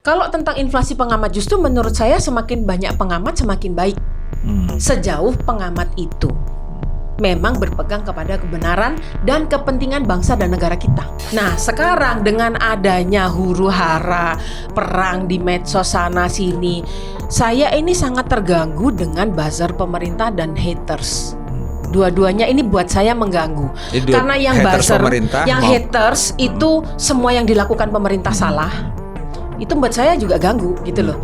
Kalau tentang inflasi pengamat, justru menurut saya semakin banyak pengamat semakin baik. Sejauh pengamat itu memang berpegang kepada kebenaran dan kepentingan bangsa dan negara kita. Nah, sekarang dengan adanya huru-hara, perang di medsos sana sini, saya ini sangat terganggu dengan buzzer pemerintah dan haters. Dua-duanya ini buat saya mengganggu. Karena yang buzzer, yang haters itu semua yang dilakukan pemerintah salah. Itu buat saya juga ganggu gitu loh.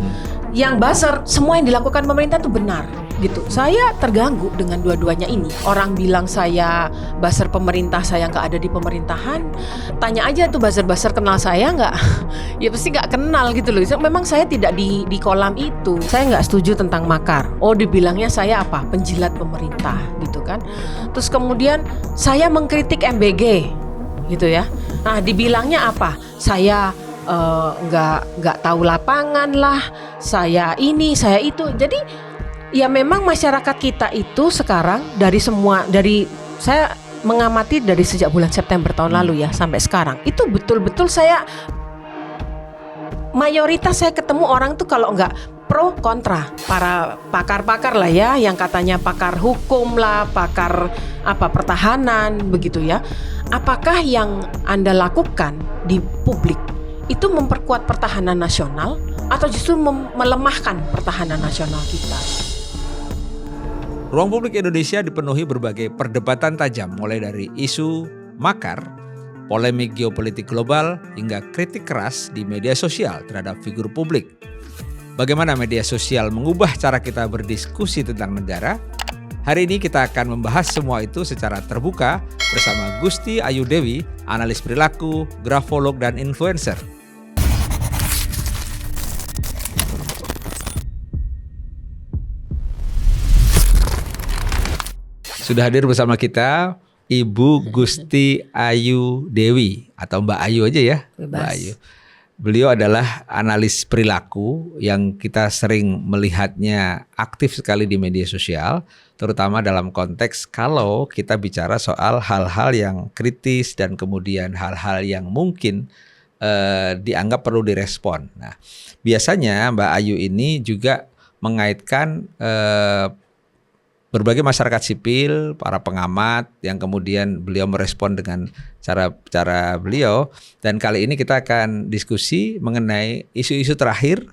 Yang buzzer, semua yang dilakukan pemerintah itu benar gitu. Saya terganggu dengan dua-duanya ini. Orang bilang saya buzzer pemerintah, saya nggak ada di pemerintahan. Tanya aja tuh buzzer-buzzer kenal saya nggak? Ya pasti nggak kenal gitu loh. Memang saya tidak di kolam itu. Saya nggak setuju tentang makar. Oh, dibilangnya saya apa? Penjilat pemerintah gitu kan. Terus kemudian saya mengkritik MBG gitu ya. Nah, dibilangnya apa? Saya nggak tahu lapangan lah, saya ini, saya itu. Jadi ya memang masyarakat kita itu sekarang dari saya mengamati dari sejak bulan September tahun lalu ya sampai sekarang itu betul-betul mayoritas saya ketemu orang tuh kalau nggak pro kontra, para pakar-pakar lah ya, yang katanya pakar hukum lah, pakar pertahanan begitu ya. Apakah yang Anda lakukan di publik itu memperkuat pertahanan nasional atau justru melemahkan pertahanan nasional kita? Ruang publik Indonesia dipenuhi berbagai perdebatan tajam, mulai dari isu makar, polemik geopolitik global, hingga kritik keras di media sosial terhadap figur publik. Bagaimana media sosial mengubah cara kita berdiskusi tentang negara? Hari ini kita akan membahas semua itu secara terbuka bersama Gusti Ayu Dewi, analis perilaku, grafolog, dan influencer. Sudah hadir bersama kita Ibu Gusti Ayu Dewi atau Mbak Ayu aja ya. Bebas. Mbak Ayu. Beliau adalah analis perilaku yang kita sering melihatnya aktif sekali di media sosial, terutama dalam konteks kalau kita bicara soal hal-hal yang kritis dan kemudian hal-hal yang mungkin dianggap perlu direspon. Nah, biasanya Mbak Ayu ini juga mengaitkan berbagai masyarakat sipil, para pengamat yang kemudian beliau merespon dengan cara beliau. Dan kali ini kita akan diskusi mengenai isu-isu terakhir.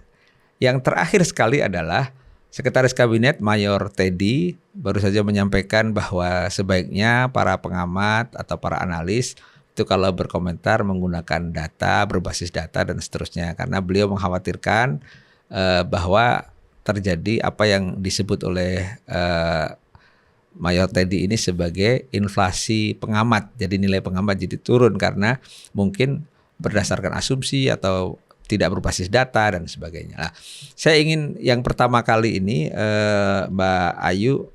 Yang terakhir sekali adalah Sekretaris Kabinet Mayor Teddy baru saja menyampaikan bahwa sebaiknya para pengamat atau para analis itu kalau berkomentar menggunakan data, berbasis data dan seterusnya. Karena beliau mengkhawatirkan bahwa terjadi apa yang disebut oleh Mayor Teddy ini sebagai inflasi pengamat. Jadi nilai pengamat jadi turun karena mungkin berdasarkan asumsi atau tidak berbasis data dan sebagainya. Nah, saya ingin yang pertama kali ini Mbak Ayu,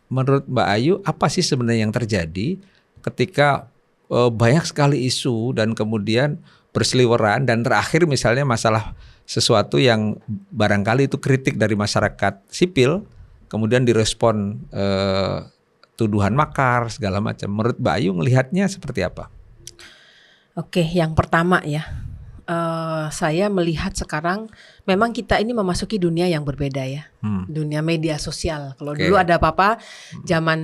menurut Mbak Ayu apa sih sebenarnya yang terjadi ketika banyak sekali isu dan kemudian berseliweran dan terakhir misalnya masalah sesuatu yang barangkali itu kritik dari masyarakat sipil, kemudian direspon tuduhan makar segala macam. Menurut Mbak Ayu melihatnya seperti apa? Oke, yang pertama ya, saya melihat sekarang memang kita ini memasuki dunia yang berbeda ya, dunia media sosial. Kalau dulu ada apa-apa, zaman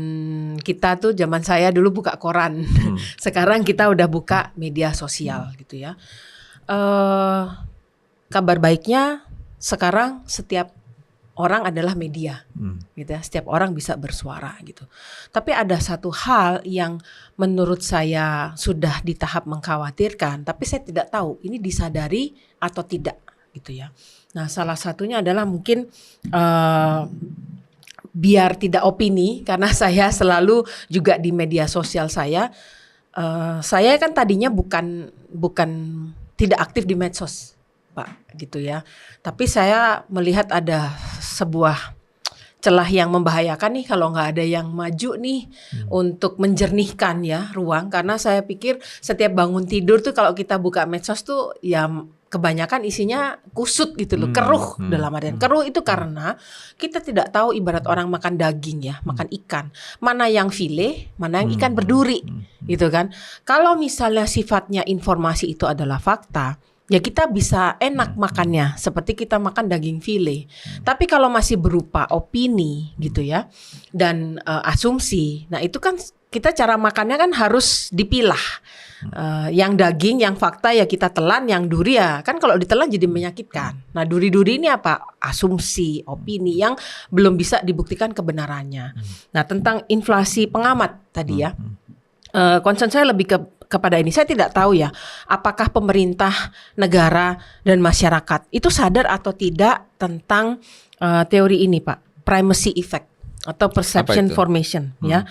kita tuh, zaman saya dulu buka koran, sekarang kita udah buka media sosial gitu ya. Kabar baiknya sekarang setiap orang adalah media, gitu ya. Setiap orang bisa bersuara gitu. Tapi ada satu hal yang menurut saya sudah di tahap mengkhawatirkan, tapi saya tidak tahu ini disadari atau tidak, gitu ya. Nah, salah satunya adalah mungkin biar tidak opini, karena saya selalu juga di media sosial saya kan tadinya bukan tidak aktif di medsos, Pak, gitu ya. Tapi saya melihat ada sebuah celah yang membahayakan nih kalau nggak ada yang maju nih untuk menjernihkan ya ruang. Karena saya pikir setiap bangun tidur tuh kalau kita buka medsos tuh ya kebanyakan isinya kusut gitu loh, keruh dalam artian. Keruh itu karena kita tidak tahu, ibarat orang makan daging ya, makan ikan. Mana yang file, mana yang ikan berduri gitu kan. Kalau misalnya sifatnya informasi itu adalah fakta, ya kita bisa enak makannya seperti kita makan daging file. Tapi kalau masih berupa opini gitu ya dan asumsi, nah itu kan kita cara makannya kan harus dipilah. Yang daging, yang fakta ya kita telan, yang duri ya kan kalau ditelan jadi menyakitkan. Nah duri-duri ini apa? Asumsi, opini yang belum bisa dibuktikan kebenarannya. Nah tentang inflasi pengamat tadi ya, concern saya lebih kepada ini. Saya tidak tahu ya, apakah pemerintah, negara dan masyarakat itu sadar atau tidak tentang teori ini Pak, primacy effect atau perception formation ya.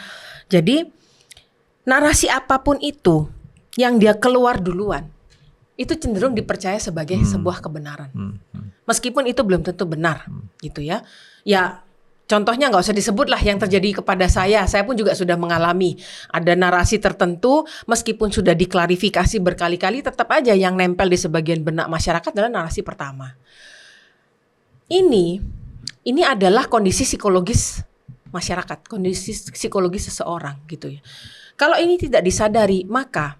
Jadi narasi apapun itu yang dia keluar duluan itu cenderung dipercaya sebagai sebuah kebenaran, meskipun itu belum tentu benar, gitu ya. Ya contohnya nggak usah disebut lah yang terjadi kepada saya pun juga sudah mengalami ada narasi tertentu, meskipun sudah diklarifikasi berkali-kali, tetap aja yang nempel di sebagian benak masyarakat adalah narasi pertama. Ini adalah kondisi psikologis masyarakat, kondisi psikologis seseorang, gitu ya. Kalau ini tidak disadari, maka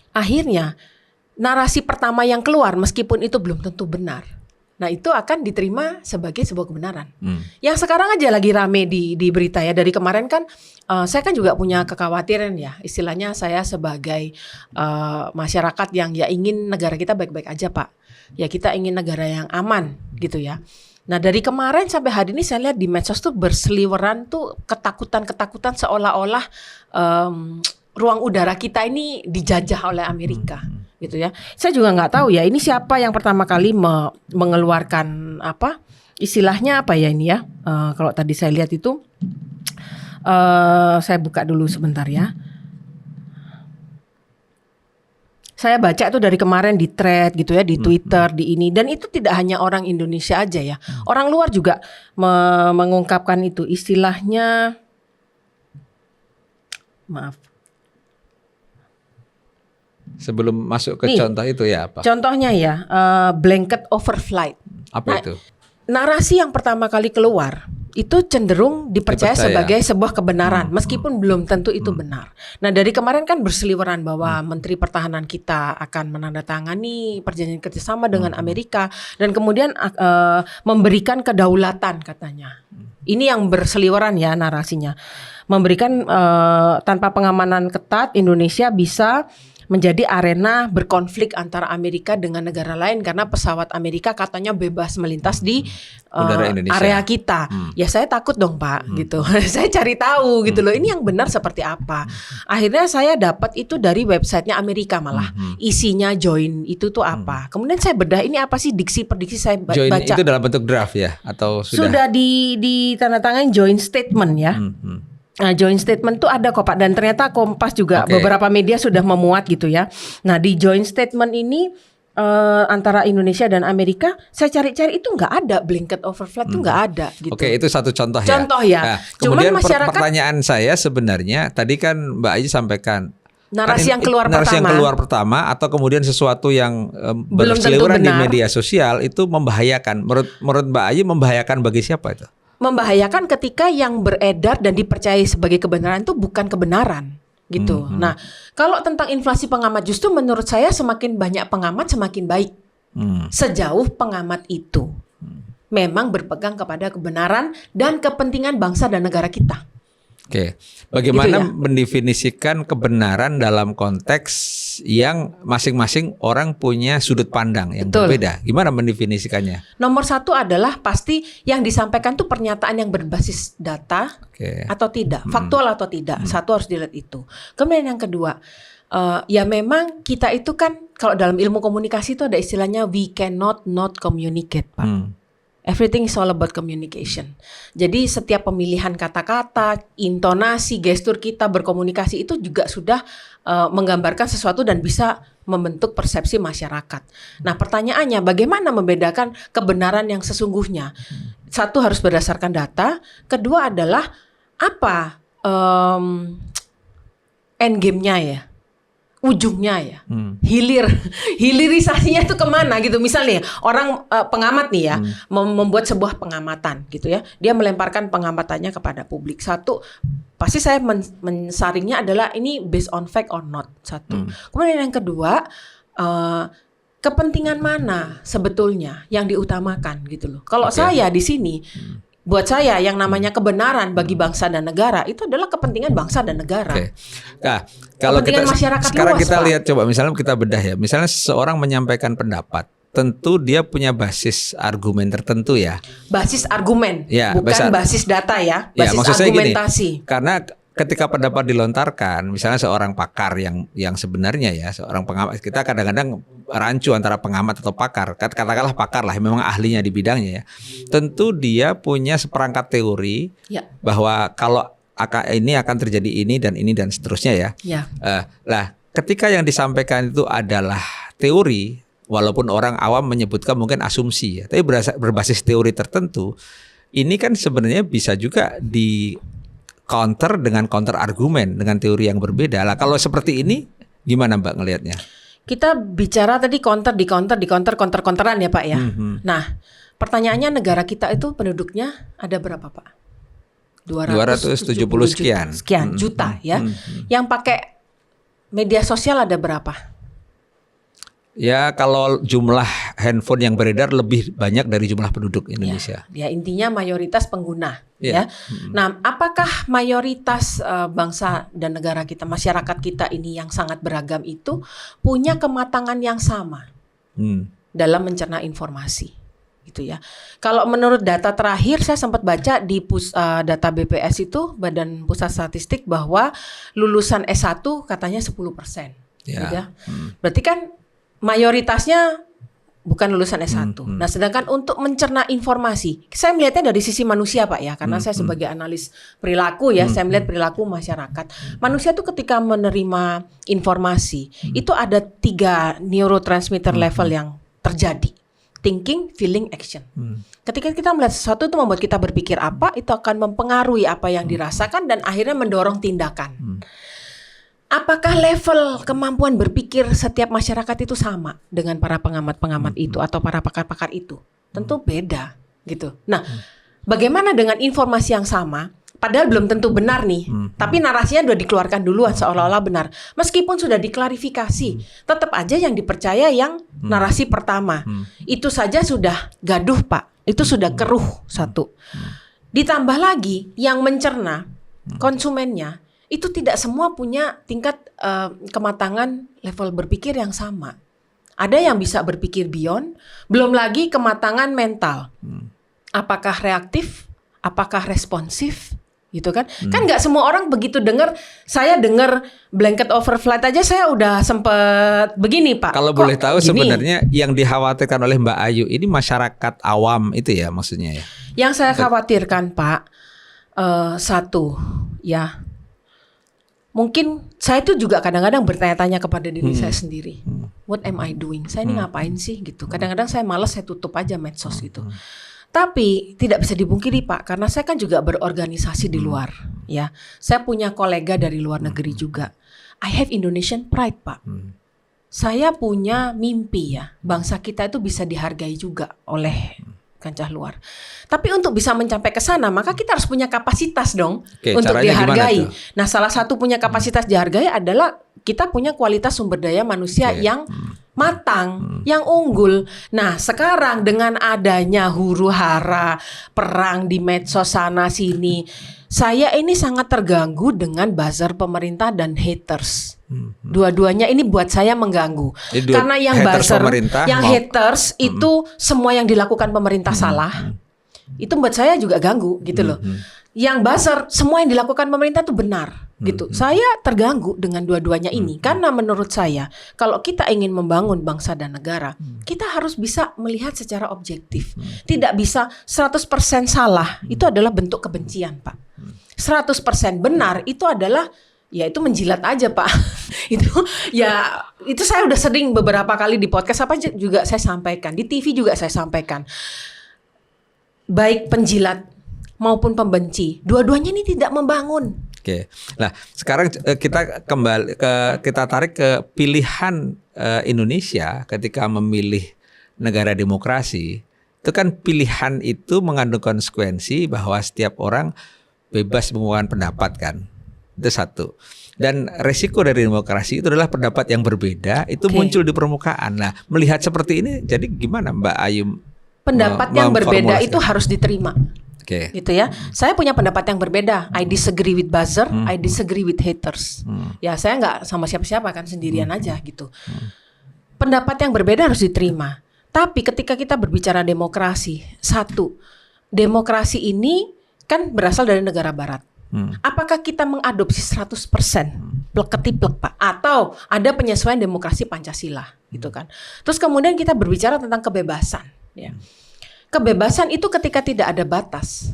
akhirnya narasi pertama yang keluar meskipun itu belum tentu benar, nah itu akan diterima sebagai sebuah kebenaran. Yang sekarang aja lagi rame di berita ya, dari kemarin kan saya kan juga punya kekhawatiran ya, istilahnya saya sebagai masyarakat yang ya ingin negara kita baik-baik aja Pak. Ya kita ingin negara yang aman gitu ya. Nah dari kemarin sampai hari ini saya lihat di medsos tuh berseliweran tuh ketakutan seolah-olah ruang udara kita ini dijajah oleh Amerika, gitu ya. Saya juga nggak tahu ya ini siapa yang pertama kali mengeluarkan apa istilahnya apa ya ini ya. Kalau tadi saya lihat itu, saya buka dulu sebentar ya. Saya baca itu dari kemarin di thread gitu ya, di Twitter, di ini, dan itu tidak hanya orang Indonesia aja ya, orang luar juga mengungkapkan itu istilahnya. Maaf. Sebelum masuk ke contoh itu ya apa? Contohnya ya, blanket overflight. Apa itu? Narasi yang pertama kali keluar itu cenderung dipercaya sebagai sebuah kebenaran, meskipun belum tentu itu benar. Nah dari kemarin kan berseliweran bahwa Menteri Pertahanan kita akan menandatangani perjanjian kerjasama dengan Amerika dan kemudian memberikan kedaulatan katanya. Ini yang berseliweran ya narasinya, memberikan tanpa pengamanan ketat Indonesia bisa menjadi arena berkonflik antara Amerika dengan negara lain karena pesawat Amerika katanya bebas melintas di area kita. Ya saya takut dong Pak gitu. Saya cari tahu gitu loh. Ini yang benar seperti apa. Akhirnya saya dapat itu dari websitenya Amerika malah. Isinya join itu tuh apa. Kemudian saya bedah ini apa sih diksi saya join baca. Itu dalam bentuk draft ya atau sudah ditandatangani joint statement ya. Nah, joint statement tuh ada kok Pak, dan ternyata Kompas juga beberapa media sudah memuat gitu ya. Nah di joint statement ini antara Indonesia dan Amerika, saya cari-cari itu nggak ada blanket overflight itu nggak ada gitu. Oke, itu satu contoh ya. Contoh ya. Nah, kemudian masyarakat, pertanyaan saya sebenarnya tadi kan Mbak Ayi sampaikan narasi yang keluar narasi pertama. Yang keluar pertama atau kemudian sesuatu yang berseliweran di media sosial itu membahayakan. Menurut Mbak Ayi membahayakan bagi siapa itu? Membahayakan ketika yang beredar dan dipercayai sebagai kebenaran itu bukan kebenaran gitu. Nah, kalau tentang inflasi pengamat justru menurut saya semakin banyak pengamat semakin baik. Sejauh pengamat itu memang berpegang kepada kebenaran dan kepentingan bangsa dan negara kita. Oke, bagaimana gitu ya? mendefinisikan kebenaran dalam konteks yang masing-masing orang punya sudut pandang yang berbeda? Gimana mendefinisikannya? Nomor satu adalah pasti yang disampaikan tuh pernyataan yang berbasis data atau tidak, faktual atau tidak. Satu harus dilihat itu. Kemudian yang kedua, ya memang kita itu kan kalau dalam ilmu komunikasi itu ada istilahnya we cannot not communicate, Pak. Everything is all about communication. Jadi setiap pemilihan kata-kata, intonasi, gestur kita berkomunikasi itu juga sudah menggambarkan sesuatu dan bisa membentuk persepsi masyarakat. Nah pertanyaannya bagaimana membedakan kebenaran yang sesungguhnya? Satu harus berdasarkan data, kedua adalah apa endgame-nya ya? Ujungnya ya, hilirisasinya itu kemana gitu. Misalnya orang pengamat nih ya membuat sebuah pengamatan gitu ya, dia melemparkan pengamatannya kepada publik. Satu, pasti saya mensaringnya adalah ini based on fact or not. Satu. Kemudian yang kedua, kepentingan mana sebetulnya yang diutamakan gitu loh. Kalau saya di sini, buat saya yang namanya kebenaran bagi bangsa dan negara itu adalah kepentingan bangsa dan negara. Nah, kalau kita Kepentingan masyarakat sekarang luas, kita Pak. lihat coba misalnya kita bedah ya. Misalnya seseorang menyampaikan pendapat, tentu dia punya basis argumen tertentu ya. Basis argumen, Ya, bukan basis data ya. Ya, Basis maksud saya gini, argumentasi. karena ketika pendapat dilontarkan, misalnya seorang pakar yang sebenarnya ya, seorang pengamat, kita kadang-kadang rancu antara pengamat atau pakar, katakanlah pakar lah, memang ahlinya di bidangnya ya. Tentu dia punya seperangkat teori bahwa kalau ini akan terjadi ini dan seterusnya ya. Lah, ketika yang disampaikan itu adalah teori, walaupun orang awam menyebutkan mungkin asumsi ya, tapi berbasis teori tertentu, ini kan sebenarnya bisa juga di counter dengan counter argumen dengan teori yang berbeda. Lah kalau seperti ini gimana Mbak ngelihatnya? Kita bicara tadi counteran ya Pak ya. Nah, pertanyaannya negara kita itu penduduknya ada berapa Pak? 270 sekian juta ya. Yang pakai media sosial ada berapa? Ya kalau jumlah handphone yang beredar lebih banyak dari jumlah penduduk Indonesia. Ya intinya mayoritas pengguna ya. Nah, apakah mayoritas bangsa dan negara kita, masyarakat kita ini yang sangat beragam itu punya kematangan yang sama dalam mencerna informasi? Gitu ya. Kalau menurut data terakhir saya sempat baca di data BPS itu, Badan Pusat Statistik, bahwa lulusan S1 katanya 10%. Gitu ya. Berarti kan mayoritasnya bukan lulusan S1. Nah, sedangkan untuk mencerna informasi, saya melihatnya dari sisi manusia Pak ya, karena saya sebagai analis perilaku ya, saya melihat perilaku masyarakat. Manusia tuh ketika menerima informasi, itu ada 3 neurotransmitter level yang terjadi. Thinking, feeling, action. Ketika kita melihat sesuatu itu membuat kita berpikir apa, itu akan mempengaruhi apa yang dirasakan dan akhirnya mendorong tindakan. Apakah level kemampuan berpikir setiap masyarakat itu sama dengan para pengamat-pengamat itu atau para pakar-pakar itu? Tentu beda gitu. Nah, bagaimana dengan informasi yang sama? Padahal belum tentu benar nih, tapi narasinya sudah dikeluarkan duluan seolah-olah benar. Meskipun sudah diklarifikasi, tetap aja yang dipercaya yang narasi pertama. Itu saja sudah gaduh Pak, itu sudah keruh satu. Ditambah lagi yang mencerna, konsumennya, itu tidak semua punya tingkat kematangan level berpikir yang sama. Ada yang bisa berpikir beyond, belum lagi kematangan mental. Apakah reaktif, apakah responsif, gitu kan? Kan nggak semua orang begitu dengar. Saya dengar blanket overflight aja saya udah sempet begini Pak. Kalau boleh tahu gini? Sebenarnya yang dikhawatirkan oleh Mbak Ayu ini masyarakat awam itu ya maksudnya ya? Yang saya khawatirkan Pak, satu ya. Mungkin saya itu juga kadang-kadang bertanya-tanya kepada diri saya sendiri. What am I doing? Saya ini ngapain sih gitu. Kadang-kadang saya malas, saya tutup aja medsos gitu. Tapi tidak bisa dipungkiri Pak, karena saya kan juga berorganisasi di luar ya. Saya punya kolega dari luar negeri juga. I have Indonesian pride Pak. Saya punya mimpi ya, bangsa kita itu bisa dihargai juga oleh kancah luar. Tapi untuk bisa mencapai ke sana, maka kita harus punya kapasitas dong untuk dihargai. Nah, salah satu punya kapasitas dihargai adalah kita punya kualitas sumber daya manusia yang matang, yang unggul. Nah, sekarang dengan adanya huru-hara, perang di medsos sana sini, saya ini sangat terganggu dengan buzzer pemerintah dan haters. Dua-duanya ini buat saya mengganggu. Karena yang buzzer, yang haters itu semua yang dilakukan pemerintah salah. Itu buat saya juga ganggu gitu loh. Yang buzzer, semua yang dilakukan pemerintah itu benar gitu. Saya terganggu dengan dua-duanya ini karena menurut saya kalau kita ingin membangun bangsa dan negara, kita harus bisa melihat secara objektif. Tidak bisa 100% salah. Itu adalah bentuk kebencian, Pak. 100% benar itu adalah ya itu menjilat aja Pak. Itu saya udah sering beberapa kali di podcast apa juga saya sampaikan, di TV juga saya sampaikan. Baik penjilat maupun pembenci, dua-duanya ini tidak membangun. Oke. Nah, sekarang kita tarik ke pilihan Indonesia ketika memilih negara demokrasi. Itu kan pilihan itu mengandung konsekuensi bahwa setiap orang bebas mengungkapkan pendapat kan. Itu satu. Dan resiko dari demokrasi itu adalah pendapat yang berbeda itu muncul di permukaan. Nah, melihat seperti ini, jadi gimana Mbak Ayu? Pendapat yang berbeda itu harus diterima. Gitu ya. Saya punya pendapat yang berbeda. I disagree with buzzer, I disagree with haters. Ya saya nggak sama siapa-siapa kan, sendirian aja gitu. Pendapat yang berbeda harus diterima. Tapi ketika kita berbicara demokrasi, satu, demokrasi ini kan berasal dari negara barat. Apakah kita mengadopsi 100% plek-ketiplek Pak? Atau ada penyesuaian demokrasi Pancasila gitu kan? Terus kemudian kita berbicara tentang kebebasan ya. Kebebasan itu ketika tidak ada batas,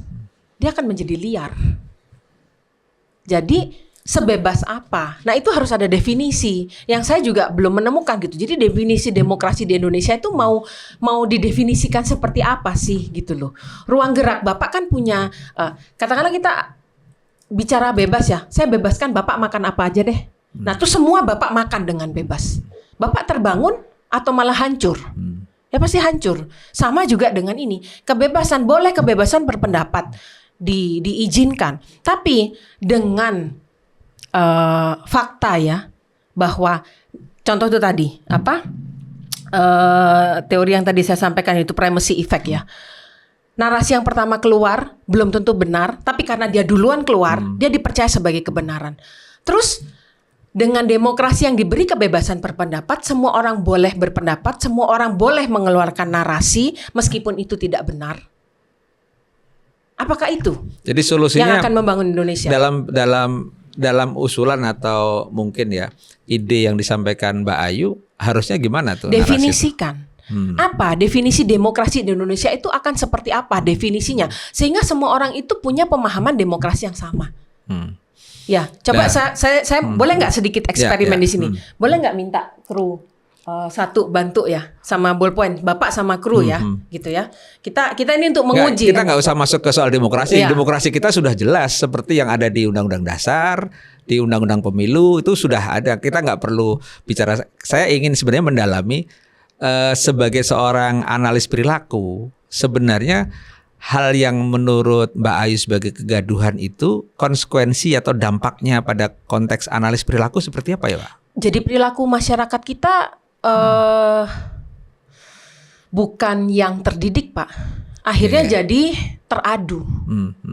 dia akan menjadi liar. Jadi sebebas apa? Nah itu harus ada definisi yang saya juga belum menemukan gitu. Jadi definisi demokrasi di Indonesia itu mau didefinisikan seperti apa sih gitu loh. Ruang gerak Bapak kan punya, katakanlah kita bicara bebas ya, saya bebaskan Bapak makan apa aja deh. Nah terus semua Bapak makan dengan bebas. Bapak terbangun atau malah hancur? Ya pasti hancur. Sama juga dengan ini. Kebebasan, boleh kebebasan berpendapat diizinkan. Tapi dengan fakta ya, bahwa contoh itu tadi teori yang tadi saya sampaikan itu primacy effect ya. Narasi yang pertama keluar belum tentu benar, tapi karena dia duluan keluar, dia dipercaya sebagai kebenaran. Terus dengan demokrasi yang diberi kebebasan berpendapat, semua orang boleh berpendapat, semua orang boleh mengeluarkan narasi meskipun itu tidak benar. Apakah itu? Jadi solusinya yang akan membangun Indonesia? Dalam usulan atau mungkin ya ide yang disampaikan Mbak Ayu, harusnya gimana tuh? Definisikan. Apa definisi demokrasi di Indonesia itu akan seperti apa definisinya, sehingga semua orang itu punya pemahaman demokrasi yang sama. Ya, coba saya boleh nggak sedikit eksperimen di sini? Boleh nggak minta kru satu bantu ya sama ballpoint, Bapak sama kru ya, gitu ya. Kita ini untuk menguji. Kita nggak usah masuk ke soal demokrasi. Demokrasi kita sudah jelas seperti yang ada di Undang-Undang Dasar, di Undang-Undang Pemilu itu sudah ada. Kita nggak perlu bicara. Saya ingin sebenarnya mendalami. Sebagai seorang analis perilaku, sebenarnya hal yang menurut Mbak Ayu sebagai kegaduhan itu konsekuensi atau dampaknya pada konteks analis perilaku seperti apa ya Pak? Jadi perilaku masyarakat kita bukan yang terdidik Pak. Akhirnya jadi teradu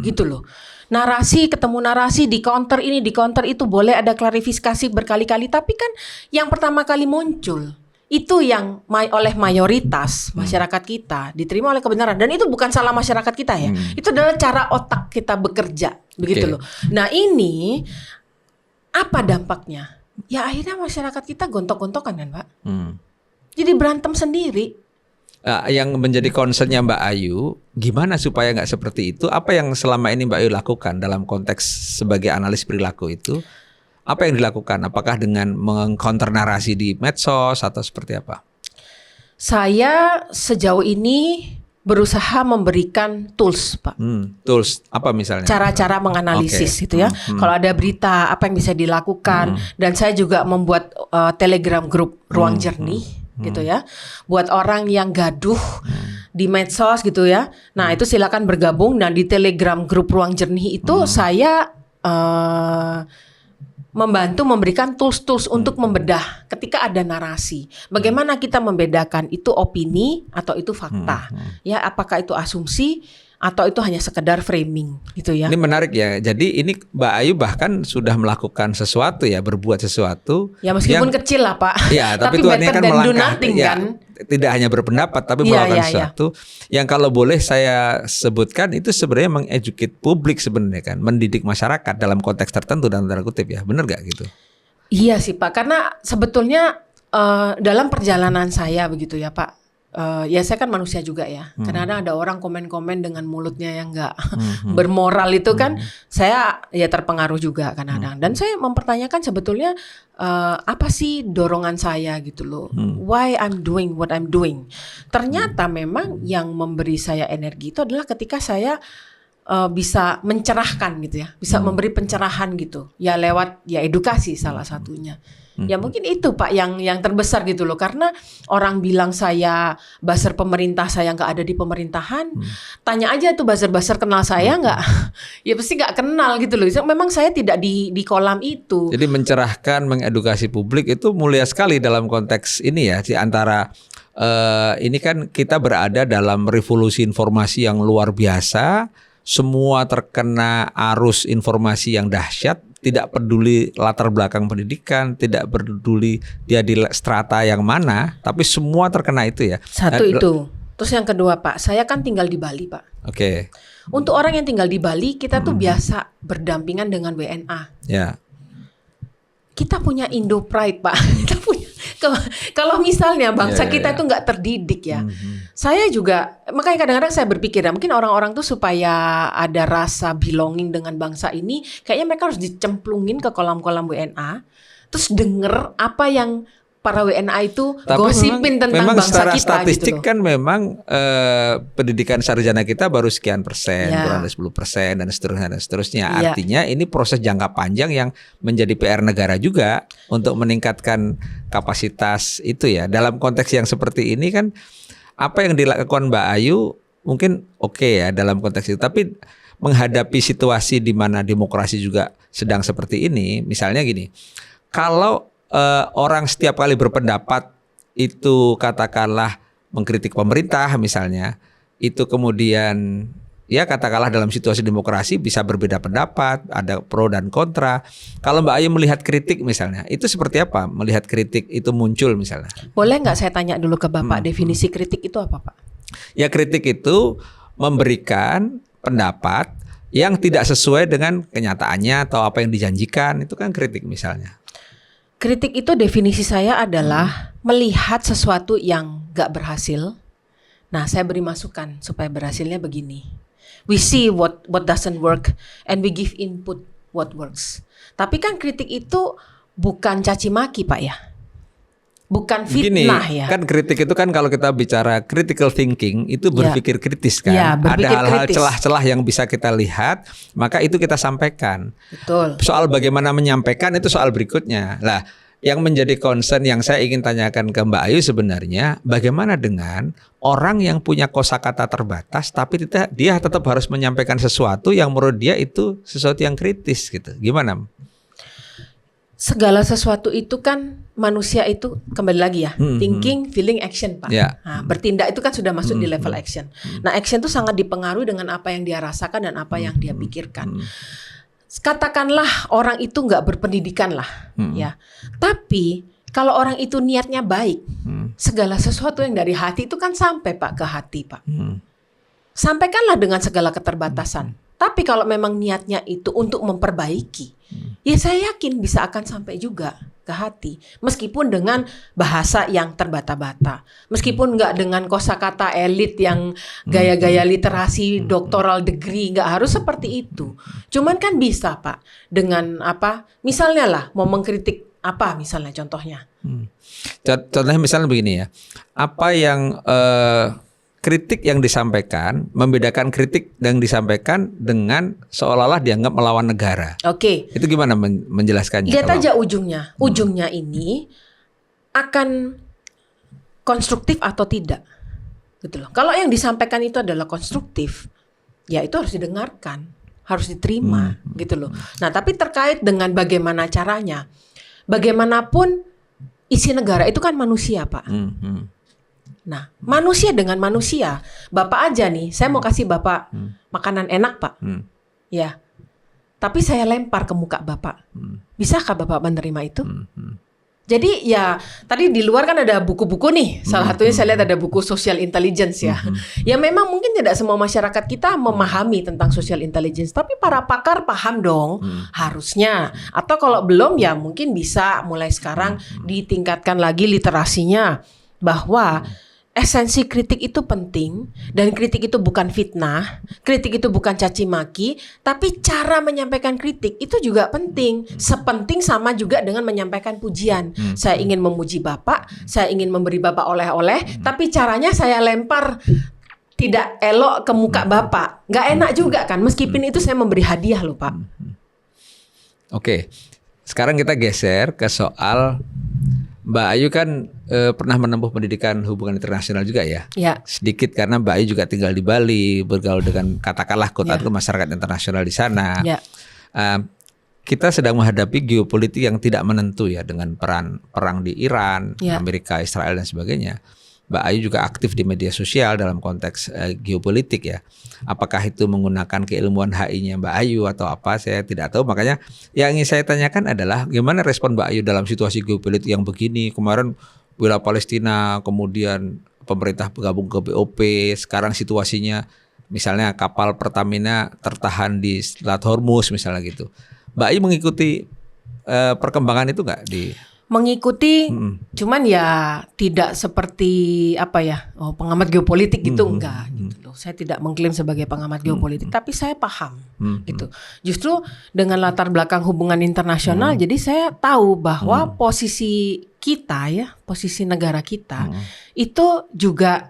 gitu loh. Narasi ketemu narasi, di counter ini, di counter itu, boleh ada klarifikasi berkali-kali. Tapi kan yang pertama kali muncul itu yang oleh mayoritas masyarakat kita diterima oleh kebenaran, dan itu bukan salah masyarakat kita ya. Itu adalah cara otak kita bekerja begitu loh. Nah ini apa dampaknya? Ya akhirnya masyarakat kita gontok-gontokan kan Pak. Jadi berantem sendiri. Yang menjadi concernnya Mbak Ayu, gimana supaya nggak seperti itu? Apa yang selama ini Mbak Ayu lakukan dalam konteks sebagai analis perilaku itu? Apa yang dilakukan? Apakah dengan mengcounter narasi di medsos atau seperti apa? Saya sejauh ini berusaha memberikan tools, Pak. Tools apa misalnya? Cara-cara menganalisis gitu ya. Kalau ada berita apa yang bisa dilakukan, dan saya juga membuat Telegram grup Ruang Jernih gitu ya. Buat orang yang gaduh di medsos gitu ya. Nah, itu silakan bergabung, dan di Telegram grup Ruang Jernih itu saya membantu memberikan tools-tools untuk membedah ketika ada narasi. Bagaimana kita membedakan itu opini atau itu fakta? Ya, apakah itu asumsi atau itu hanya sekedar framing gitu ya. Ini menarik ya. Jadi ini Mbak Ayu bahkan sudah melakukan sesuatu ya, berbuat sesuatu. Ya meskipun kecil lah Pak. Ya, tapi Tuhan ini kan melangkah. Ya, tidak hanya berpendapat tapi melakukan sesuatu yang kalau boleh saya sebutkan itu sebenarnya mengeducate publik sebenarnya kan, mendidik masyarakat dalam konteks tertentu dalam tanda kutip ya. Benar gak gitu? Iya sih Pak, karena sebetulnya dalam perjalanan saya begitu ya Pak. Ya saya kan manusia juga ya. Kadang-kadang ada orang komen-komen dengan mulutnya yang nggak bermoral itu kan, saya ya terpengaruh juga kadang-kadang. Dan saya mempertanyakan sebetulnya apa sih dorongan saya gitu loh. Why I'm doing what I'm doing. Ternyata memang yang memberi saya energi itu adalah ketika saya bisa mencerahkan gitu ya, bisa memberi pencerahan gitu. Ya lewat ya edukasi salah satunya. Ya mungkin itu Pak yang terbesar gitu loh. Karena orang bilang saya buzzer pemerintah, saya nggak ada di pemerintahan. Tanya aja tuh buzzer-buzzer kenal saya nggak? Ya pasti nggak kenal gitu loh. Memang saya tidak di kolam itu. Jadi mencerahkan, mengedukasi publik itu mulia sekali dalam konteks ini ya. Di antara ini kan kita berada dalam revolusi informasi yang luar biasa. Semua terkena arus informasi yang dahsyat, tidak peduli latar belakang pendidikan, tidak peduli dia di strata yang mana, tapi semua terkena itu ya. Satu itu. Terus yang kedua Pak, saya kan tinggal di Bali Pak. Oke. Untuk orang yang tinggal di Bali, kita tuh biasa berdampingan dengan WNA. Ya. Kita punya Indo Pride Pak. Kita punya. Kalau misalnya bangsa kita itu nggak terdidik ya, saya juga makanya kadang-kadang saya berpikir ya mungkin orang-orang tuh supaya ada rasa belonging dengan bangsa ini, kayaknya mereka harus dicemplungin ke kolam-kolam WNA, terus denger apa yang para WNA itu gosipin tentang memang bangsa secara kita statistik gitu loh. kan memang pendidikan sarjana kita baru sekian persen, kurang dari 10% dan seterusnya. Ya. Artinya ini proses jangka panjang yang menjadi PR negara juga untuk meningkatkan kapasitas itu ya. Dalam konteks yang seperti ini kan apa yang dilakukan Mbak Ayu mungkin oke ya dalam konteks itu, tapi menghadapi situasi di mana demokrasi juga sedang seperti ini, misalnya gini, kalau orang setiap kali berpendapat itu katakanlah mengkritik pemerintah misalnya, itu kemudian ya katakanlah dalam situasi demokrasi bisa berbeda pendapat, ada pro dan kontra. Kalau Mbak Ayu melihat kritik misalnya, itu seperti apa? Melihat kritik itu muncul misalnya. Boleh nggak saya tanya dulu ke Bapak, definisi kritik itu apa Pak? Ya kritik itu memberikan pendapat yang tidak sesuai dengan kenyataannya atau apa yang dijanjikan, itu kan kritik misalnya. Kritik itu definisi saya adalah melihat sesuatu yang gak berhasil. Nah, saya beri masukan supaya berhasilnya begini. We see what doesn't work and we give input what works. Tapi kan kritik itu bukan caci maki Pak ya. Bukan fitnah Begini, ya. Kan kritik itu kan kalau kita bicara critical thinking itu berpikir kritis kan. Ya, Ada berpikir hal-hal kritis. celah-celah yang bisa kita lihat, maka itu kita sampaikan. Betul. Soal bagaimana menyampaikan itu soal berikutnya. Lah, yang menjadi concern yang saya ingin tanyakan ke Mbak Ayu sebenarnya, bagaimana dengan orang yang punya kosakata terbatas tapi dia tetap harus menyampaikan sesuatu yang menurut dia itu sesuatu yang kritis gitu. Gimana? Segala sesuatu itu kan manusia itu kembali lagi ya, thinking, feeling, action Pak. Ya. Nah, bertindak itu kan sudah masuk di level action. Nah, action itu sangat dipengaruhi dengan apa yang dia rasakan dan apa yang dia pikirkan. Katakanlah orang itu nggak berpendidikan lah, ya. Tapi kalau orang itu niatnya baik, segala sesuatu yang dari hati itu kan sampai Pak ke hati Pak. Sampaikanlah dengan segala keterbatasan. Tapi kalau memang niatnya itu untuk memperbaiki, ya saya yakin bisa akan sampai juga ke hati. Meskipun dengan bahasa yang terbata-bata, meskipun nggak dengan kosakata elit yang gaya-gaya literasi, doktoral degree, nggak harus seperti itu. Cuman kan bisa Pak, dengan apa? Misalnya lah mau mengkritik apa misalnya contohnya? Contohnya misalnya begini ya, apa yang kritik yang disampaikan, membedakan kritik yang disampaikan dengan seolah-olah dianggap melawan negara. Oke. Itu gimana menjelaskannya? Lihat aja ujungnya. Ujungnya ini akan konstruktif atau tidak. Gitu loh. Kalau yang disampaikan itu adalah konstruktif, ya itu harus didengarkan, harus diterima, gitu loh. Nah, tapi terkait dengan bagaimana caranya, bagaimanapun isi negara itu kan manusia, Pak. Nah, manusia dengan manusia. Bapak aja nih, saya mau kasih Bapak makanan enak, Pak. Ya. Tapi saya lempar ke muka Bapak. Bisakah Bapak menerima itu? Jadi ya, tadi di luar kan ada buku-buku nih. Salah satunya saya lihat ada buku social intelligence ya. Ya memang mungkin tidak semua masyarakat kita memahami tentang social intelligence. Tapi para pakar paham dong, harusnya. Atau kalau belum ya mungkin bisa mulai sekarang ditingkatkan lagi literasinya. Bahwa esensi kritik itu penting, dan kritik itu bukan fitnah, kritik itu bukan caci maki, tapi cara menyampaikan kritik itu juga penting. Sepenting sama juga dengan menyampaikan pujian. Saya ingin memuji Bapak, saya ingin memberi Bapak oleh-oleh, tapi caranya saya lempar tidak elok ke muka Bapak. Nggak enak juga kan, meskipun itu saya memberi hadiah loh Pak. Oke. sekarang kita geser ke soal Mbak Ayu kan pernah menempuh pendidikan hubungan internasional juga ya. Ya. Sedikit karena Mbak Ayu juga tinggal di Bali, bergaul dengan katakanlah Ya. masyarakat internasional di sana. Ya. Kita sedang menghadapi geopolitik yang tidak menentu ya, dengan perang di Iran, Ya. Amerika, Israel dan sebagainya. Mbak Ayu juga aktif di media sosial dalam konteks geopolitik ya. Apakah itu menggunakan keilmuan HI-nya Mbak Ayu atau apa, saya tidak tahu. Makanya yang ingin saya tanyakan adalah gimana respon Mbak Ayu dalam situasi geopolitik yang begini. Kemarin bela Palestina, kemudian pemerintah bergabung ke BOP, sekarang situasinya misalnya kapal Pertamina tertahan di Selat Hormuz misalnya gitu. Mbak Ayu mengikuti perkembangan itu nggak di? Mengikuti, cuman ya tidak seperti pengamat geopolitik gitu, enggak gitu loh. Saya tidak mengklaim sebagai pengamat geopolitik, tapi saya paham gitu. Justru dengan latar belakang hubungan internasional, jadi saya tahu bahwa posisi kita ya, posisi negara kita itu juga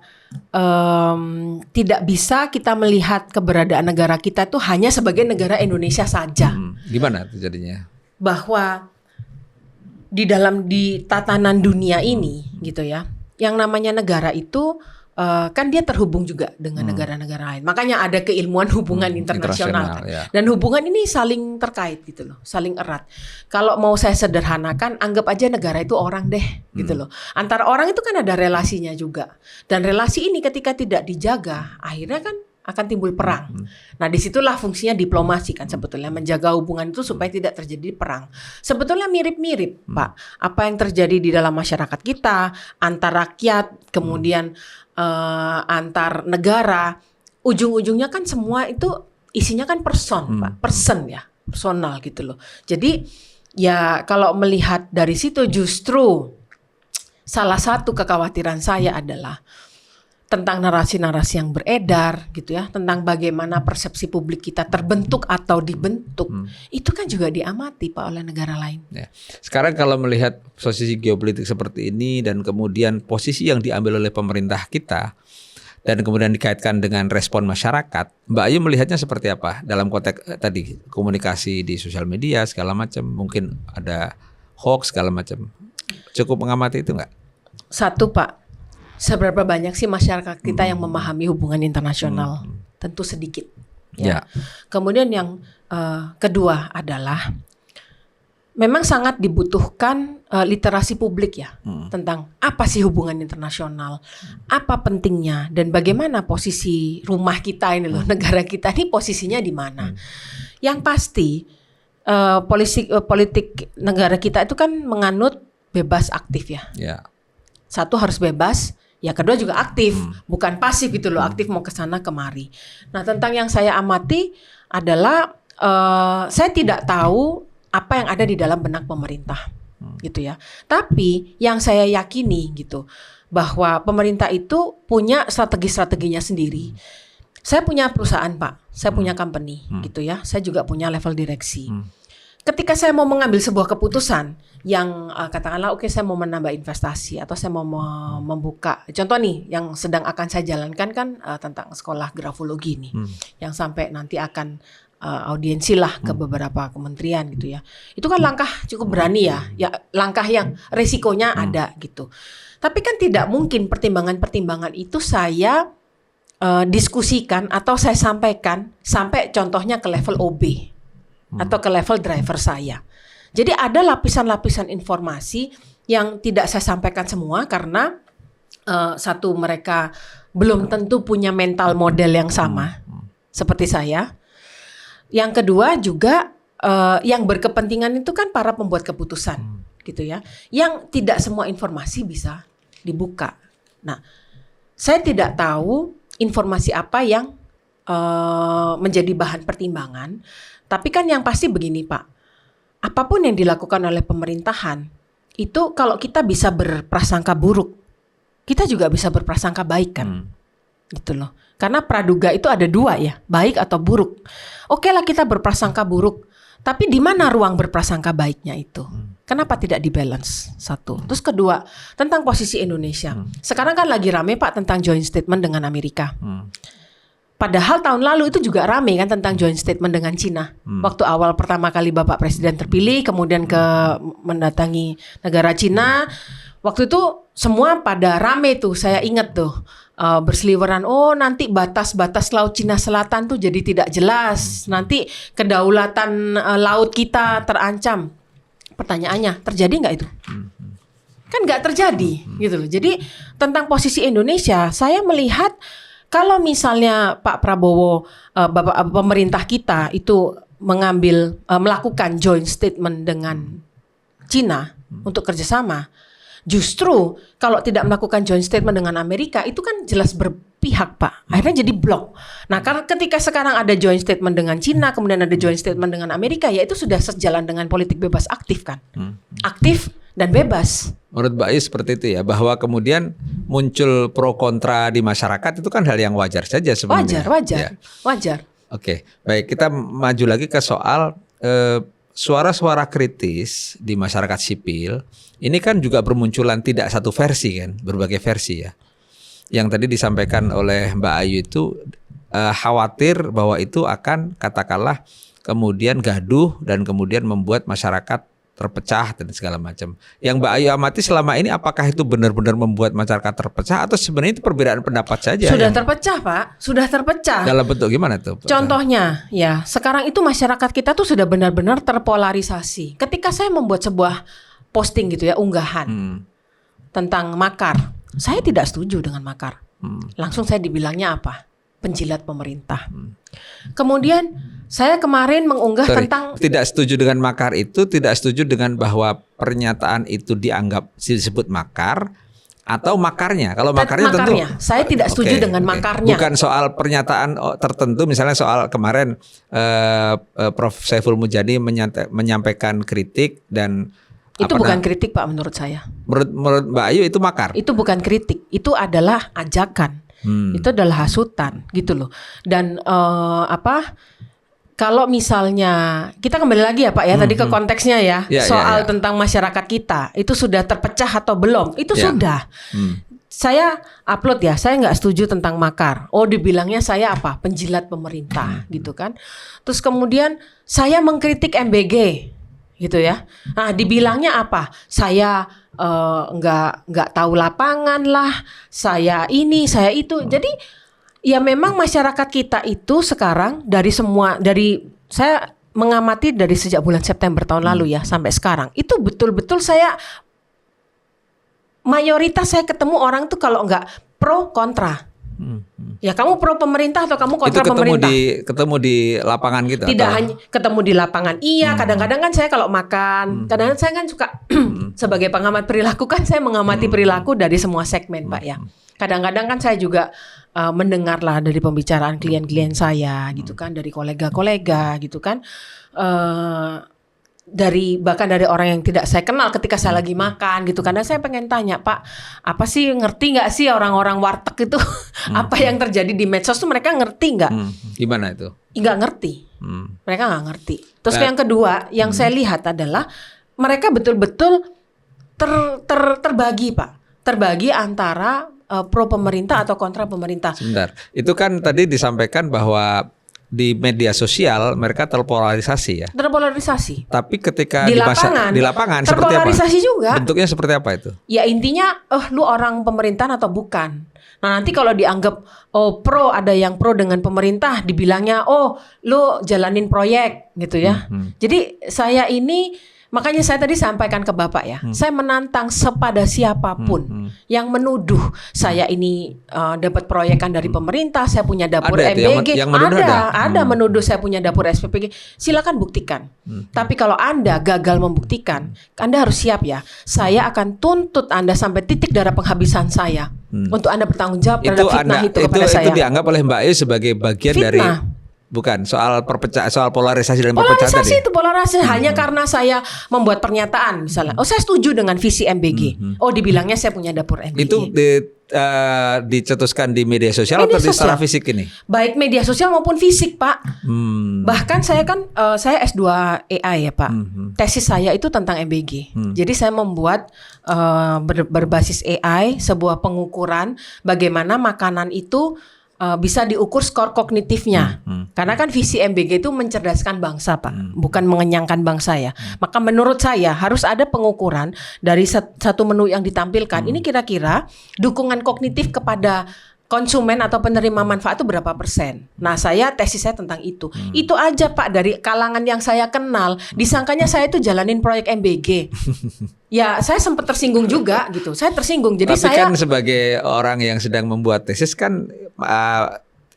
tidak bisa kita melihat keberadaan negara kita itu hanya sebagai negara Indonesia saja. Gimana itu jadinya? Bahwa di tatanan dunia ini gitu ya, yang namanya negara itu kan dia terhubung juga dengan negara-negara lain. Makanya ada keilmuan hubungan internasional kan. Ya. Dan hubungan ini saling terkait gitu loh, saling erat. Kalau mau saya sederhanakan, anggap aja negara itu orang deh gitu loh. Antara orang itu kan ada relasinya juga. Dan relasi ini ketika tidak dijaga, akhirnya kan akan timbul perang. Nah, disitulah fungsinya diplomasi kan sebetulnya, menjaga hubungan itu supaya tidak terjadi perang. Sebetulnya mirip-mirip, Pak. Apa yang terjadi di dalam masyarakat kita, antar rakyat, kemudian antar negara, ujung-ujungnya kan semua itu isinya kan Pak, person ya, personal gitu loh. Jadi ya kalau melihat dari situ, justru salah satu kekhawatiran saya adalah tentang narasi-narasi yang beredar gitu ya, tentang bagaimana persepsi publik kita terbentuk atau dibentuk, itu kan juga diamati Pak oleh negara lain. Ya. Sekarang kalau melihat posisi geopolitik seperti ini dan kemudian posisi yang diambil oleh pemerintah kita dan kemudian dikaitkan dengan respon masyarakat, Mbak Ayu melihatnya seperti apa dalam konteks tadi komunikasi di sosial media segala macam, mungkin ada hoax segala macam. Cukup mengamati itu nggak? Satu Pak, seberapa banyak sih masyarakat kita yang memahami hubungan internasional? Tentu sedikit. Ya. Kemudian yang kedua adalah memang sangat dibutuhkan literasi publik ya tentang apa sih hubungan internasional, apa pentingnya, dan bagaimana posisi rumah kita ini loh, negara kita ini posisinya di mana. Yang pasti politik negara kita itu kan menganut bebas aktif ya. Satu harus bebas. Ya kedua juga aktif, bukan pasif gitu loh, aktif mau ke sana kemari. Nah tentang yang saya amati adalah saya tidak tahu apa yang ada di dalam benak pemerintah gitu ya. Tapi yang saya yakini gitu bahwa pemerintah itu punya strategi-strateginya sendiri. Saya punya perusahaan Pak, saya punya company gitu ya. Saya juga punya level direksi. Ketika saya mau mengambil sebuah keputusan yang katakanlah oke, saya mau menambah investasi atau saya mau membuka, contoh nih yang sedang akan saya jalankan kan tentang sekolah grafologi nih, yang sampai nanti akan audiensi lah ke beberapa kementerian gitu ya. Itu kan langkah cukup berani ya langkah yang resikonya ada gitu. Tapi kan tidak mungkin pertimbangan-pertimbangan itu saya diskusikan atau saya sampaikan sampai contohnya ke level OB. Atau ke level driver saya. Jadi ada lapisan-lapisan informasi yang tidak saya sampaikan semua karena satu, mereka belum tentu punya mental model yang sama seperti saya. Yang kedua juga yang berkepentingan itu kan para pembuat keputusan gitu ya. Yang tidak semua informasi bisa dibuka. Nah, saya tidak tahu informasi apa yang menjadi bahan pertimbangan. Tapi kan yang pasti begini Pak, apapun yang dilakukan oleh pemerintahan, itu kalau kita bisa berprasangka buruk, kita juga bisa berprasangka baik kan, gitu loh. Karena praduga itu ada dua ya, baik atau buruk. Oke lah kita berprasangka buruk, tapi di mana ruang berprasangka baiknya itu? Kenapa tidak dibalance? Satu. Terus kedua, tentang posisi Indonesia. Sekarang kan lagi rame Pak tentang joint statement dengan Amerika. Padahal tahun lalu itu juga rame kan tentang joint statement dengan Cina. Waktu awal pertama kali Bapak Presiden terpilih, kemudian mendatangi negara Cina. Waktu itu semua pada rame tuh, saya ingat tuh. Berseliweran, oh nanti batas-batas Laut Cina Selatan tuh jadi tidak jelas. Nanti kedaulatan laut kita terancam. Pertanyaannya, terjadi nggak itu? Kan nggak terjadi gitu loh. Jadi tentang posisi Indonesia, saya melihat kalau misalnya Pak Prabowo, pemerintah kita itu melakukan joint statement dengan Cina untuk kerjasama, justru kalau tidak melakukan joint statement dengan Amerika itu kan jelas berpihak Pak. Akhirnya jadi blok. Nah karena ketika sekarang ada joint statement dengan Cina, kemudian ada joint statement dengan Amerika, ya itu sudah sejalan dengan politik bebas aktif kan. Aktif dan bebas. Menurut Mbak Ayu seperti itu ya, bahwa kemudian muncul pro kontra di masyarakat itu kan hal yang wajar saja sebenarnya. Wajar. Oke, baik, kita maju lagi ke soal suara-suara kritis di masyarakat sipil. Ini kan juga bermunculan tidak satu versi kan, berbagai versi ya. Yang tadi disampaikan oleh Mbak Ayu itu khawatir bahwa itu akan katakanlah kemudian gaduh dan kemudian membuat masyarakat terpecah dan segala macam. Yang Mbak Ayu amati selama ini, apakah itu benar-benar membuat masyarakat terpecah atau sebenarnya itu perbedaan pendapat saja? Sudah terpecah Pak, sudah terpecah. Dalam bentuk gimana tuh? Contohnya ya, sekarang itu masyarakat kita tuh sudah benar-benar terpolarisasi. Ketika saya membuat sebuah posting gitu ya, unggahan tentang makar, saya tidak setuju dengan makar. Langsung saya dibilangnya apa? Penjilat pemerintah. Kemudian saya kemarin mengunggah tentang tidak setuju dengan makar itu, tidak setuju dengan bahwa pernyataan itu dianggap disebut makar atau makarnya. Kalau makarnya tentu saya tidak setuju dengan makarnya. Bukan soal pernyataan tertentu, misalnya soal kemarin Prof. Saiful Mujani menyampaikan kritik dan itu bukan kritik Pak menurut saya. Menurut Mbak Ayu itu makar. Itu bukan kritik, itu adalah ajakan. Itu adalah hasutan gitu loh. Dan kalau misalnya kita kembali lagi ya Pak ya, tadi ke konteksnya ya, soal tentang masyarakat kita itu sudah terpecah atau belum? Itu sudah. Saya upload ya, saya nggak setuju tentang makar. Oh dibilangnya saya apa? Penjilat pemerintah gitu kan. Terus kemudian saya mengkritik MBG gitu ya. Nah dibilangnya apa? Saya nggak tahu lapangan lah, saya ini, saya itu. Jadi ya memang masyarakat kita itu sekarang dari saya mengamati dari sejak bulan September tahun lalu ya sampai sekarang itu betul-betul mayoritas saya ketemu orang tuh kalau nggak pro kontra. Ya kamu pro pemerintah atau kamu kontra pemerintah? Ketemu di lapangan gitu? Tidak hanya ketemu di lapangan. Iya, kadang-kadang kan saya kalau makan, kadang-kadang saya kan suka sebagai pengamat perilaku kan saya mengamati perilaku dari semua segmen Pak ya. Kadang-kadang kan saya juga mendengar lah dari pembicaraan klien-klien saya gitu kan, dari kolega-kolega gitu kan. Bahkan dari orang yang tidak saya kenal ketika saya lagi makan gitu. Karena saya pengen tanya, Pak, apa sih, ngerti nggak sih orang-orang warteg itu apa yang terjadi di medsos tuh, mereka ngerti nggak? Gimana itu? Nggak ngerti. Mereka nggak ngerti. Terus yang kedua yang saya lihat adalah mereka betul-betul terbagi Pak. Terbagi antara pro pemerintah atau kontra pemerintah. Sebentar, itu kan tadi disampaikan bahwa di media sosial mereka terpolarisasi ya. Terpolarisasi. Tapi ketika di lapangan seperti apa? Terpolarisasi juga. Bentuknya seperti apa itu? Ya intinya, lu orang pemerintahan atau bukan. Nah nanti kalau dianggap pro, ada yang pro dengan pemerintah, dibilangnya lu jalanin proyek gitu ya. Jadi saya ini, makanya saya tadi sampaikan ke Bapak ya, saya menantang kepada siapapun yang menuduh saya ini dapat proyekan dari pemerintah, saya punya dapur MBG, ada menuduh saya punya dapur SPPG, silakan buktikan. Tapi kalau Anda gagal membuktikan, Anda harus siap ya, saya akan tuntut Anda sampai titik darah penghabisan saya untuk Anda bertanggung jawab terhadap fitnah itu kepada saya. Itu dianggap oleh Mbak Ayu sebagai bagian fitnah. Dari bukan soal soal polarisasi dan perpecahan tadi. Polarisasi itu polarisasi hanya karena saya membuat pernyataan misalnya. Saya setuju dengan visi MBG. Dibilangnya saya punya dapur MBG. Itu dicetuskan di media sosial atau secara fisik ini? Baik media sosial maupun fisik, Pak. Bahkan saya kan saya S2 AI ya, Pak. Tesis saya itu tentang MBG. Jadi saya membuat berbasis AI sebuah pengukuran bagaimana makanan itu bisa diukur skor kognitifnya. Karena kan visi MBG itu mencerdaskan bangsa, Pak, bukan mengenyangkan bangsa ya. Maka menurut saya harus ada pengukuran dari satu menu yang ditampilkan. Ini kira-kira dukungan kognitif kepada konsumen atau penerima manfaat itu berapa persen. Nah, tesis saya tentang itu. Itu aja, Pak, dari kalangan yang saya kenal. Disangkanya saya itu jalanin proyek MBG. Ya, saya sempat tersinggung juga gitu. Saya tersinggung. Jadi Tapi kan sebagai orang yang sedang membuat tesis kan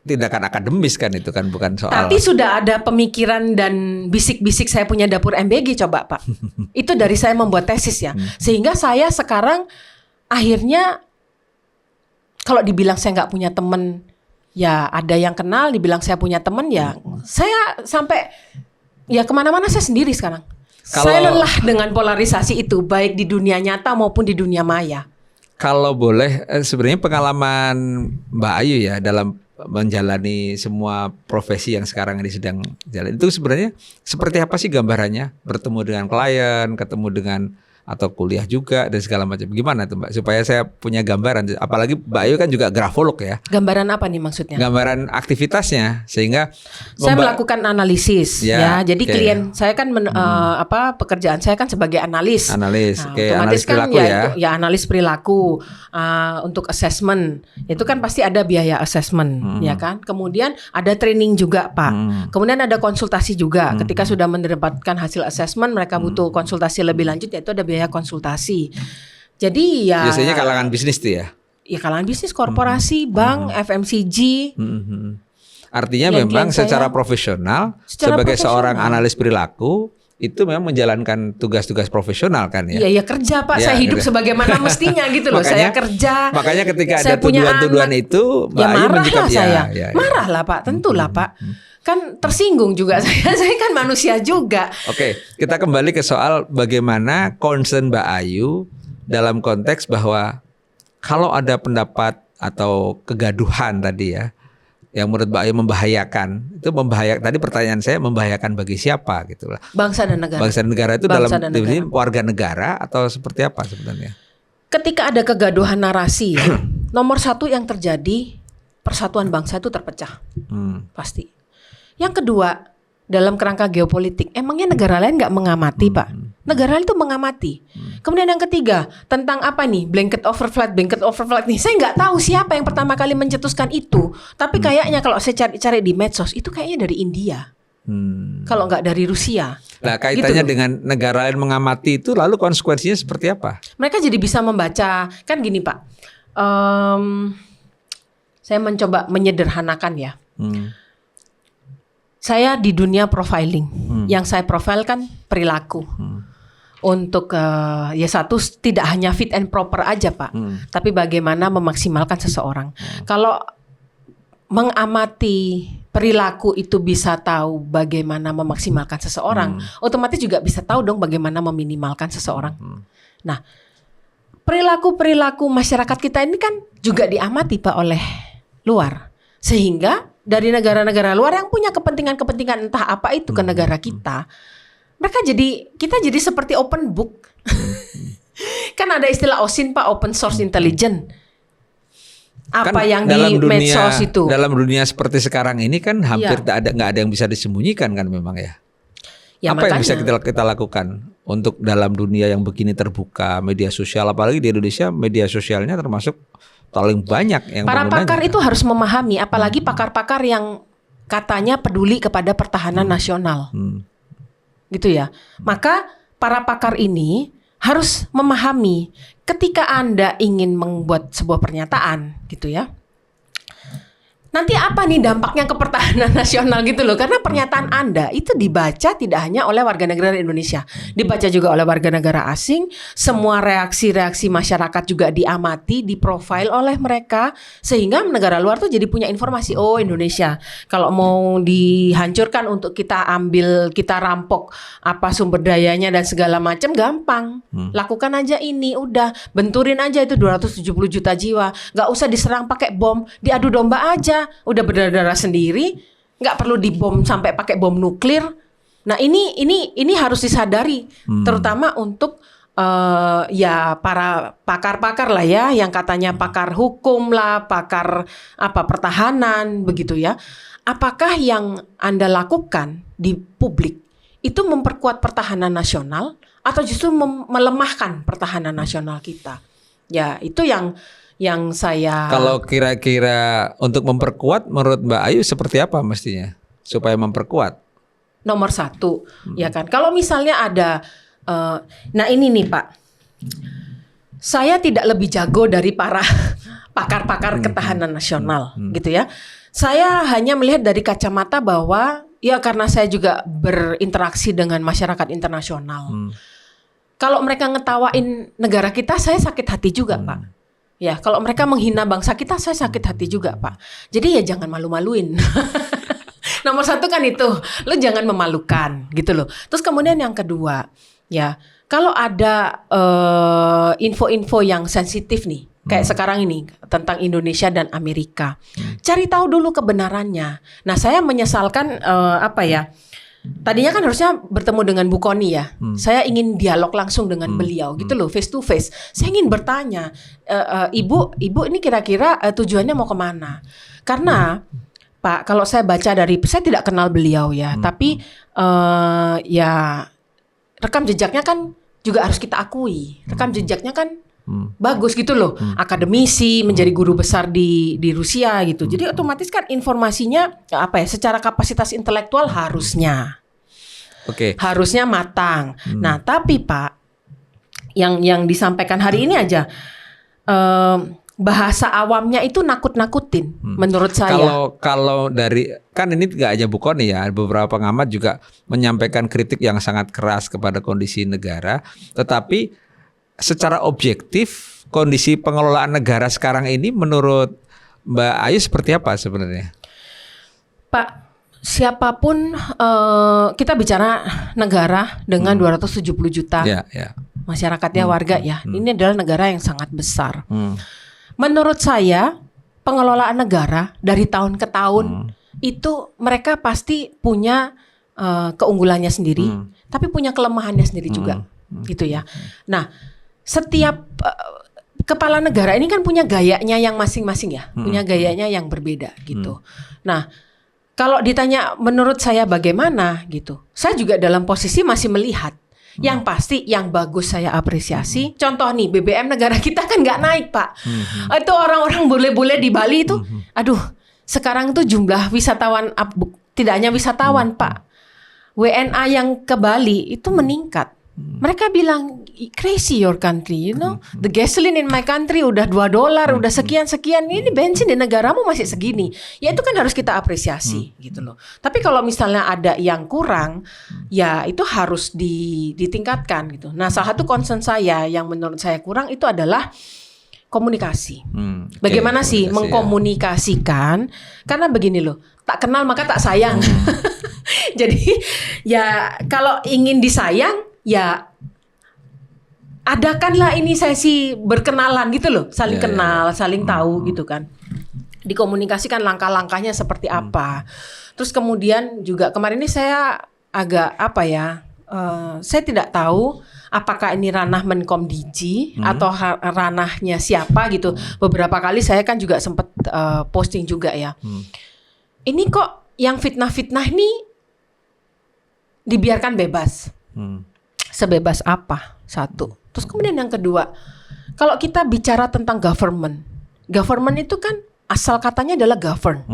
tindakan akademis kan itu kan, bukan soal. Tapi sudah ada pemikiran dan bisik-bisik saya punya dapur MBG, coba, Pak. Itu dari saya membuat tesis ya. Sehingga saya sekarang akhirnya kalau dibilang saya nggak punya teman, ya ada yang kenal. Dibilang saya punya teman, ya saya sampai ya kemana-mana saya sendiri sekarang. Saya lelah dengan polarisasi itu, baik di dunia nyata maupun di dunia maya. Kalau boleh, sebenarnya pengalaman Mbak Ayu ya dalam menjalani semua profesi yang sekarang ini sedang jalan, itu sebenarnya seperti apa sih gambarannya? Bertemu dengan klien, ketemu dengan atau kuliah juga dan segala macam. Gimana tuh Mbak? Supaya saya punya gambaran. Apalagi Mbak Ayu kan juga grafolog ya. Gambaran apa nih maksudnya? Gambaran aktivitasnya sehingga saya melakukan analisis ya. Jadi klien saya kan pekerjaan saya kan sebagai analis. Analis. Nah, analis otomatis kan perilaku ya analis perilaku untuk assessment. Itu kan pasti ada biaya assessment ya kan. Kemudian ada training juga, Pak. Kemudian ada konsultasi juga. Ketika sudah mendapatkan hasil assessment, mereka butuh konsultasi lebih lanjut, yaitu ada biaya konsultasi. Jadi ya biasanya kalangan bisnis tuh ya. Ya kalangan bisnis, korporasi, bank, FMCG. Artinya memang secara profesional sebagai seorang analis perilaku itu memang menjalankan tugas-tugas profesional kan ya. Iya kerja, Pak. Saya hidup sebagaimana mestinya gitu loh. Saya kerja. Makanya ketika ada tuduhan-tuduhan itu, ya marahlah saya. Marahlah, Pak. Tentulah, Pak. Kan tersinggung juga saya kan manusia juga. Oke, kita kembali ke soal bagaimana concern Mbak Ayu dalam konteks bahwa kalau ada pendapat atau kegaduhan tadi ya, yang menurut Mbak Ayu membahayakan, itu membahayakan. Tadi pertanyaan saya, membahayakan bagi siapa gitu lah. Bangsa dan negara. Bangsa dan negara itu dalam definisi warga negara atau seperti apa sebenarnya? Ketika ada kegaduhan narasi ya, nomor satu yang terjadi, persatuan bangsa itu terpecah. Pasti. Yang kedua, dalam kerangka geopolitik, emangnya negara lain nggak mengamati, Pak? Negara lain itu mengamati. Kemudian yang ketiga, tentang apa nih? Blanket overflight nih. Saya nggak tahu siapa yang pertama kali mencetuskan itu. Tapi kayaknya kalau saya cari di medsos, itu kayaknya dari India. Kalau nggak dari Rusia. Nah, kaitannya gitu dengan negara lain mengamati itu, lalu konsekuensinya seperti apa? Mereka jadi bisa membaca, kan gini, Pak. Saya mencoba menyederhanakan ya. Saya di dunia profiling, yang saya profile kan perilaku. Untuk ya satu, tidak hanya fit and proper aja, Pak, tapi bagaimana memaksimalkan seseorang. Kalau mengamati perilaku itu bisa tahu bagaimana memaksimalkan seseorang, otomatis juga bisa tahu dong bagaimana meminimalkan seseorang. Nah, perilaku masyarakat kita ini kan juga diamati, Pak, oleh luar, sehingga dari negara-negara luar yang punya kepentingan-kepentingan entah apa itu ke negara kita, kita jadi seperti open book. Kan ada istilah OSINT, Pak, open source intelligence. Apa kan yang di medsos itu? Dalam dunia seperti sekarang ini kan hampir nggak ada yang bisa disembunyikan kan memang ya. Apa yang bisa kita lakukan untuk dalam dunia yang begini terbuka, media sosial, apalagi di Indonesia media sosialnya termasuk paling banyak yang para pakar itu harus memahami, apalagi pakar-pakar yang katanya peduli kepada pertahanan nasional, gitu ya. Maka para pakar ini harus memahami ketika Anda ingin membuat sebuah pernyataan, gitu ya. Nanti apa nih dampaknya ke pertahanan nasional gitu loh. Karena pernyataan Anda itu dibaca tidak hanya oleh warga negara Indonesia, dibaca juga oleh warga negara asing. Semua reaksi-reaksi masyarakat juga diamati, diprofil oleh mereka, sehingga negara luar tuh jadi punya informasi. Oh, Indonesia kalau mau dihancurkan untuk kita ambil, kita rampok apa sumber dayanya dan segala macam, gampang. Lakukan aja ini, udah benturin aja itu 270 juta jiwa. Gak usah diserang pakai bom, diadu domba aja. Udah berdarah-darah sendiri, nggak perlu dibom sampai pakai bom nuklir. Nah ini harus disadari, terutama untuk ya para pakar-pakar lah ya, yang katanya pakar hukum lah, pakar pertahanan begitu ya. Apakah yang Anda lakukan di publik itu memperkuat pertahanan nasional atau justru melemahkan pertahanan nasional kita? Ya, itu yang saya. Kalau kira-kira untuk memperkuat, menurut Mbak Ayu seperti apa mestinya supaya memperkuat? Nomor satu, ya kan. Kalau misalnya ada nah ini nih Pak, saya tidak lebih jago dari para pakar-pakar ketahanan nasional gitu ya. Saya hanya melihat dari kacamata bahwa ya karena saya juga berinteraksi dengan masyarakat internasional. Kalau mereka ngetawain negara kita, saya sakit hati juga Pak. Ya, kalau mereka menghina bangsa kita, saya sakit hati juga Pak. Jadi ya jangan malu-maluin. Nomor satu kan itu, lo jangan memalukan gitu loh. Terus kemudian yang kedua, ya, kalau ada info-info yang sensitif nih, kayak sekarang ini tentang Indonesia dan Amerika, cari tahu dulu kebenarannya. Nah, saya menyesalkan tadinya kan harusnya bertemu dengan Bu Kony ya. Saya ingin dialog langsung dengan beliau gitu loh, face to face. Saya ingin bertanya, Ibu ini kira-kira tujuannya mau kemana? Karena Pak, kalau saya baca saya tidak kenal beliau ya, tapi ya rekam jejaknya kan juga harus kita akui. Rekam jejaknya kan bagus gitu loh. Akademisi, menjadi guru besar di Rusia gitu. Jadi otomatis kan informasinya secara kapasitas intelektual harusnya harusnya matang. Nah, tapi Pak, yang disampaikan hari ini aja bahasa awamnya itu nakut-nakutin menurut saya. Kalau dari, kan ini nggak aja Bu Kony ya, beberapa pengamat juga menyampaikan kritik yang sangat keras kepada kondisi negara. Tetapi secara objektif kondisi pengelolaan negara sekarang ini menurut Mbak Ayu seperti apa sebenarnya? Pak, siapapun kita bicara negara dengan 270 juta masyarakatnya, warga ya. Ini adalah negara yang sangat besar. Menurut saya pengelolaan negara dari tahun ke tahun itu mereka pasti punya keunggulannya sendiri, tapi punya kelemahannya sendiri juga, gitu ya. Nah, setiap kepala negara ini kan punya gayanya yang masing-masing ya, punya gayanya yang berbeda gitu. Nah, kalau ditanya menurut saya bagaimana gitu, saya juga dalam posisi masih melihat. Yang pasti yang bagus saya apresiasi. Contoh nih, BBM negara kita kan nggak naik Pak. Itu orang-orang bule-bule di Bali itu, aduh, sekarang tuh jumlah wisatawan, tidak hanya wisatawan Pak, WNA yang ke Bali itu meningkat. Mereka bilang crazy your country, you know, the gasoline in my country udah $2, udah sekian-sekian, ini bensin di negaramu masih segini. Ya itu kan harus kita apresiasi gitu loh. Tapi kalau misalnya ada yang kurang, ya itu harus ditingkatkan gitu. Nah, salah satu concern saya yang menurut saya kurang itu adalah komunikasi. Bagaimana sih mengkomunikasikan? Karena begini loh, tak kenal maka tak sayang. Jadi ya kalau ingin disayang, ya adakanlah ini sesi berkenalan gitu loh, saling kenal, saling tahu gitu kan. Dikomunikasikan langkah-langkahnya seperti apa. Terus kemudian juga kemarin ini saya agak saya tidak tahu apakah ini ranah Menkomdigi atau ranahnya siapa gitu. Beberapa kali saya kan juga sempat posting juga ya. Ini kok yang fitnah-fitnah ini dibiarkan bebas. Sebebas apa? Satu. Terus kemudian yang kedua, kalau kita bicara tentang government itu kan asal katanya adalah govern.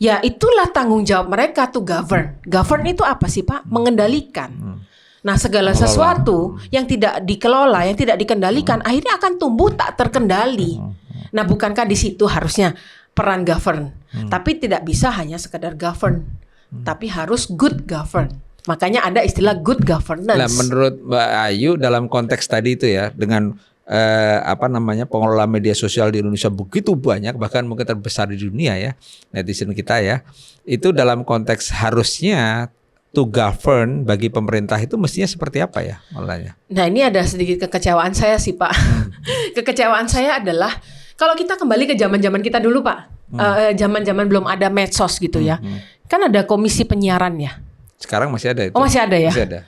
Ya itulah tanggung jawab mereka to govern. Govern itu apa sih Pak? Mengendalikan. Nah, segala sesuatu yang tidak dikelola, yang tidak dikendalikan, akhirnya akan tumbuh tak terkendali. Nah, bukankah di situ harusnya peran govern? Tapi tidak bisa hanya sekedar govern, tapi harus good govern. Makanya ada istilah good governance. Nah, menurut Mbak Ayu dalam konteks tadi itu ya, dengan pengelola media sosial di Indonesia begitu banyak, bahkan mungkin terbesar di dunia ya, netizen kita ya, itu dalam konteks harusnya to govern bagi pemerintah itu mestinya seperti apa ya malahnya? Nah, ini ada sedikit kekecewaan saya sih Pak. Kekecewaan saya adalah kalau kita kembali ke zaman-zaman kita dulu Pak, zaman-zaman belum ada medsos gitu ya, kan ada komisi penyiaran ya. Sekarang masih ada itu. Oh, masih ada ya? Masih ada.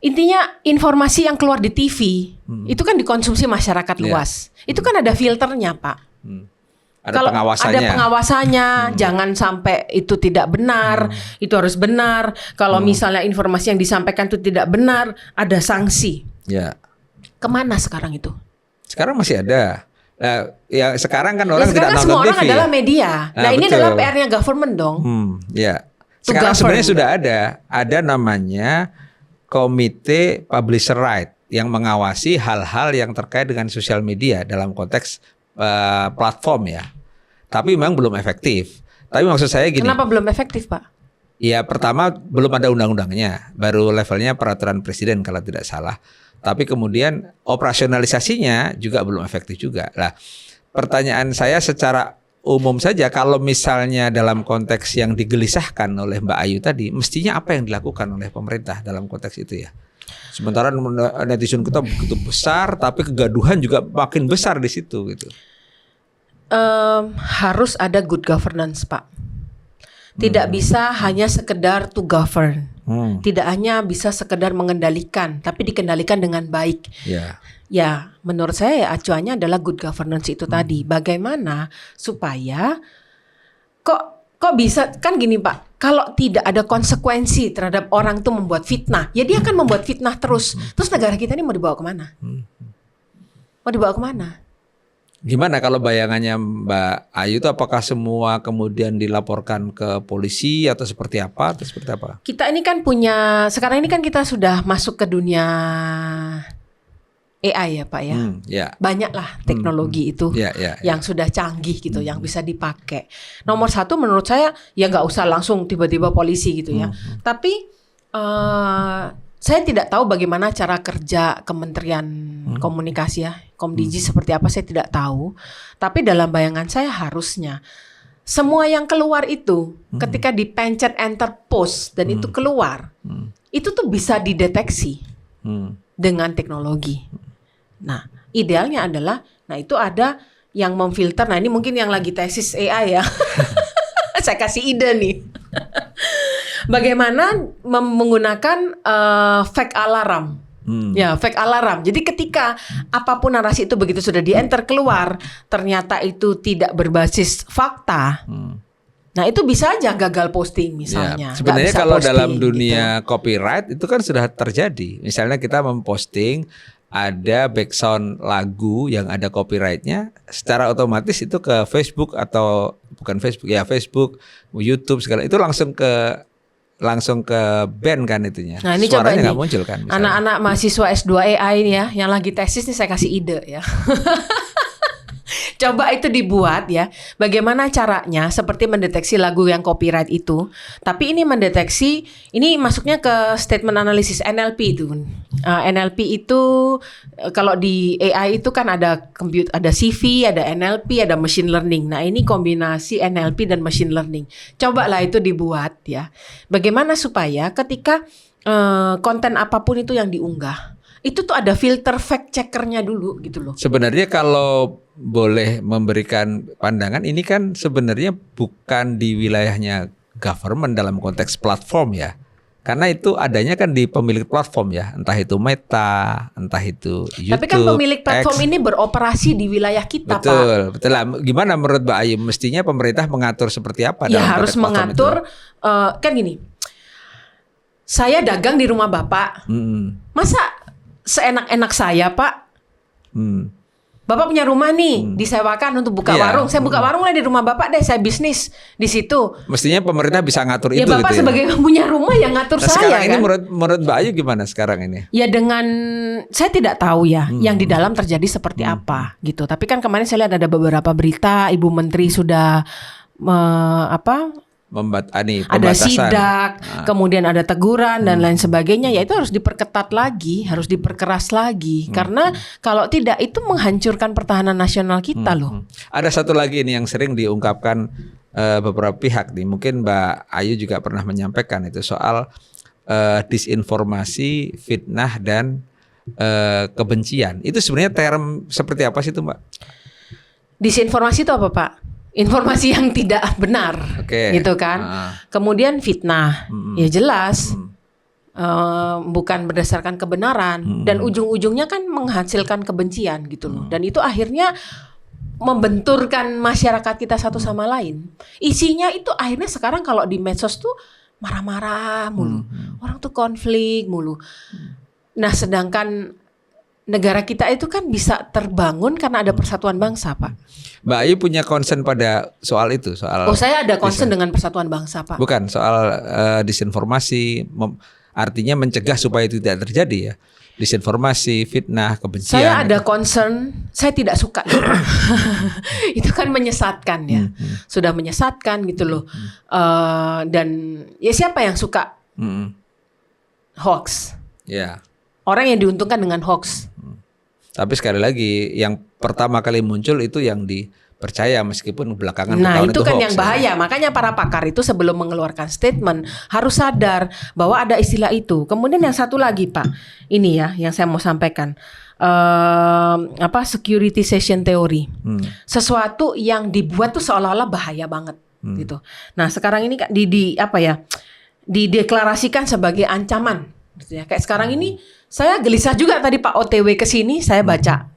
Intinya informasi yang keluar di TV itu kan dikonsumsi masyarakat luas. Itu kan ada filternya, Pak. Ada Kalau pengawasannya. ada pengawasannya, jangan sampai itu tidak benar, itu harus benar. Kalau misalnya informasi yang disampaikan itu tidak benar, ada sanksi. Ya. Kemana sekarang itu? Sekarang masih ada. Nah, ya sekarang kan orang sekarang tidak kan semua nonton orang TV. adalah media. Nah ini betul. adalah PR-nya government dong. Ya. To Sekarang govern. sebenarnya sudah ada namanya Komite Publisher Right yang mengawasi hal-hal yang terkait dengan sosial media dalam konteks platform ya. Tapi memang belum efektif. Tapi maksud saya gini. Kenapa belum efektif, Pak? Ya pertama belum ada undang-undangnya, baru levelnya peraturan presiden kalau tidak salah. Tapi kemudian operasionalisasinya juga belum efektif juga. Nah, pertanyaan saya secara umum saja, kalau misalnya dalam konteks yang digelisahkan oleh Mbak Ayu tadi, mestinya apa yang dilakukan oleh pemerintah dalam konteks itu ya? Sementara netizen kita begitu besar, tapi kegaduhan juga makin besar di situ gitu. Harus ada good governance, Pak. Tidak bisa hanya sekedar to govern. Tidak hanya bisa sekedar mengendalikan, tapi dikendalikan dengan baik. Ya, menurut saya ya acuannya adalah good governance itu tadi. Bagaimana supaya kok bisa kan gini, Pak. Kalau tidak ada konsekuensi terhadap orang itu membuat fitnah, ya dia akan membuat fitnah terus. Terus negara kita ini mau dibawa kemana? Mau dibawa kemana? Gimana kalau bayangannya Mbak Ayu itu, apakah semua kemudian dilaporkan ke polisi atau seperti apa? Kita ini kan sekarang ini kan kita sudah masuk ke dunia AI ya, Pak ya. Banyaklah teknologi itu yang sudah canggih gitu, yang bisa dipakai. Nomor satu menurut saya ya nggak usah langsung tiba-tiba polisi gitu ya. Tapi saya tidak tahu bagaimana cara kerja Kementerian Komunikasi ya, Komdigi seperti apa saya tidak tahu. Tapi dalam bayangan saya harusnya semua yang keluar itu ketika dipencet enter post dan itu keluar, itu tuh bisa dideteksi dengan teknologi. Nah, idealnya adalah, itu ada yang memfilter. Nah, ini mungkin yang lagi tesis AI ya. Saya kasih ide nih. Bagaimana menggunakan fake alarm. Ya, fake alarm. Jadi ketika apapun narasi itu begitu sudah di-enter keluar, ternyata itu tidak berbasis fakta. Nah, itu bisa aja gagal posting misalnya. Sebenarnya kalau dalam dunia copyright itu kan sudah terjadi. Misalnya kita memposting ada background lagu yang ada copyrightnya, secara otomatis itu ke Facebook atau bukan Facebook ya, Facebook, YouTube segala itu langsung ke band kan itunya. Nah, ini suaranya nggak coba muncul kan. Misalnya. Anak-anak mahasiswa S2 AI ini ya, yang lagi tesis nih saya kasih ide ya. Coba itu dibuat ya. Bagaimana caranya seperti mendeteksi lagu yang copyright itu. Tapi ini mendeteksi, ini masuknya ke statement analisis NLP itu. NLP itu kalau di AI itu kan ada ada CV, ada NLP, ada machine learning. Nah, ini kombinasi NLP dan machine learning. Cobalah itu dibuat ya. Bagaimana supaya ketika konten apapun itu yang diunggah, itu tuh ada filter fact checkernya dulu gitu loh. Sebenarnya kalau boleh memberikan pandangan, ini kan sebenarnya bukan di wilayahnya government dalam konteks platform ya. Karena itu adanya kan di pemilik platform ya, entah itu Meta, entah itu YouTube. Tapi kan pemilik platform X. ini beroperasi di wilayah kita, Pak. Betul lah. Gimana menurut Mbak Ayu? Mestinya pemerintah mengatur seperti apa? Ya dalam harus mengatur, kan gini. Saya dagang di rumah Bapak, masa seenak-enak saya, Pak? Bapak punya rumah nih, disewakan untuk buka warung. Saya buka warung lah di rumah Bapak deh, saya bisnis di situ. Mestinya pemerintah bisa ngatur itu. Ya Bapak gitu sebagai punya rumah yang ngatur saya sekarang ini kan. menurut Mbak Ayu gimana sekarang ini? Ya dengan, saya tidak tahu ya yang di dalam terjadi seperti apa gitu. Tapi kan kemarin saya lihat ada beberapa berita, Ibu Menteri sudah ada sidak, kemudian ada teguran dan lain sebagainya. Ya itu harus diperketat lagi, harus diperkeras lagi. Karena kalau tidak itu menghancurkan pertahanan nasional kita loh. Ada satu lagi nih yang sering diungkapkan beberapa pihak nih. Mungkin Mbak Ayu juga pernah menyampaikan itu soal disinformasi, fitnah dan kebencian. Itu sebenarnya term seperti apa sih itu, Mbak? Disinformasi itu apa, Pak? Informasi yang tidak benar, gitu kan. Kemudian fitnah, ya jelas. bukan berdasarkan kebenaran, dan ujung-ujungnya kan menghasilkan kebencian gitu loh. Dan itu akhirnya membenturkan masyarakat kita satu sama lain. Isinya itu akhirnya sekarang kalau di medsos tuh marah-marah mulu, orang tuh konflik mulu. Nah, sedangkan negara kita itu kan bisa terbangun karena ada persatuan bangsa, Pak. Mbak Ayu punya concern pada soal itu, soal. Oh, saya ada concern dengan persatuan bangsa, Pak. Bukan soal disinformasi, artinya mencegah supaya itu tidak terjadi ya. Disinformasi, fitnah, kebencian. Saya ada concern, saya tidak suka. Itu kan menyesatkan ya, sudah menyesatkan gitu loh. Dan ya siapa yang suka hoax? Ya. Orang yang diuntungkan dengan hoax. Tapi sekali lagi, yang pertama kali muncul itu yang dipercaya meskipun belakangan Nah, itu kan hoax, yang bahaya. Makanya para pakar itu sebelum mengeluarkan statement harus sadar bahwa ada istilah itu. Kemudian yang satu lagi, Pak, ini ya yang saya mau sampaikan. Securitization theory. Sesuatu yang dibuat tuh seolah-olah bahaya banget gitu. Nah, sekarang ini dideklarasikan sebagai ancaman gitu ya. Kayak sekarang ini saya gelisah juga tadi Pak OTW ke sini, saya baca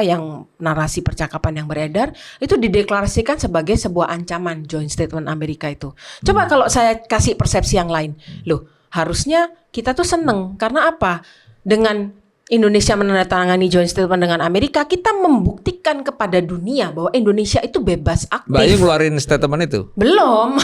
yang narasi percakapan yang beredar itu dideklarasikan sebagai sebuah ancaman joint statement Amerika itu. Coba kalau saya kasih persepsi yang lain. Loh, harusnya kita tuh seneng karena apa? Dengan Indonesia menandatangani joint statement dengan Amerika, kita membuktikan kepada dunia bahwa Indonesia itu bebas aktif. Mbak Ayu ngeluarin statement itu? Belum.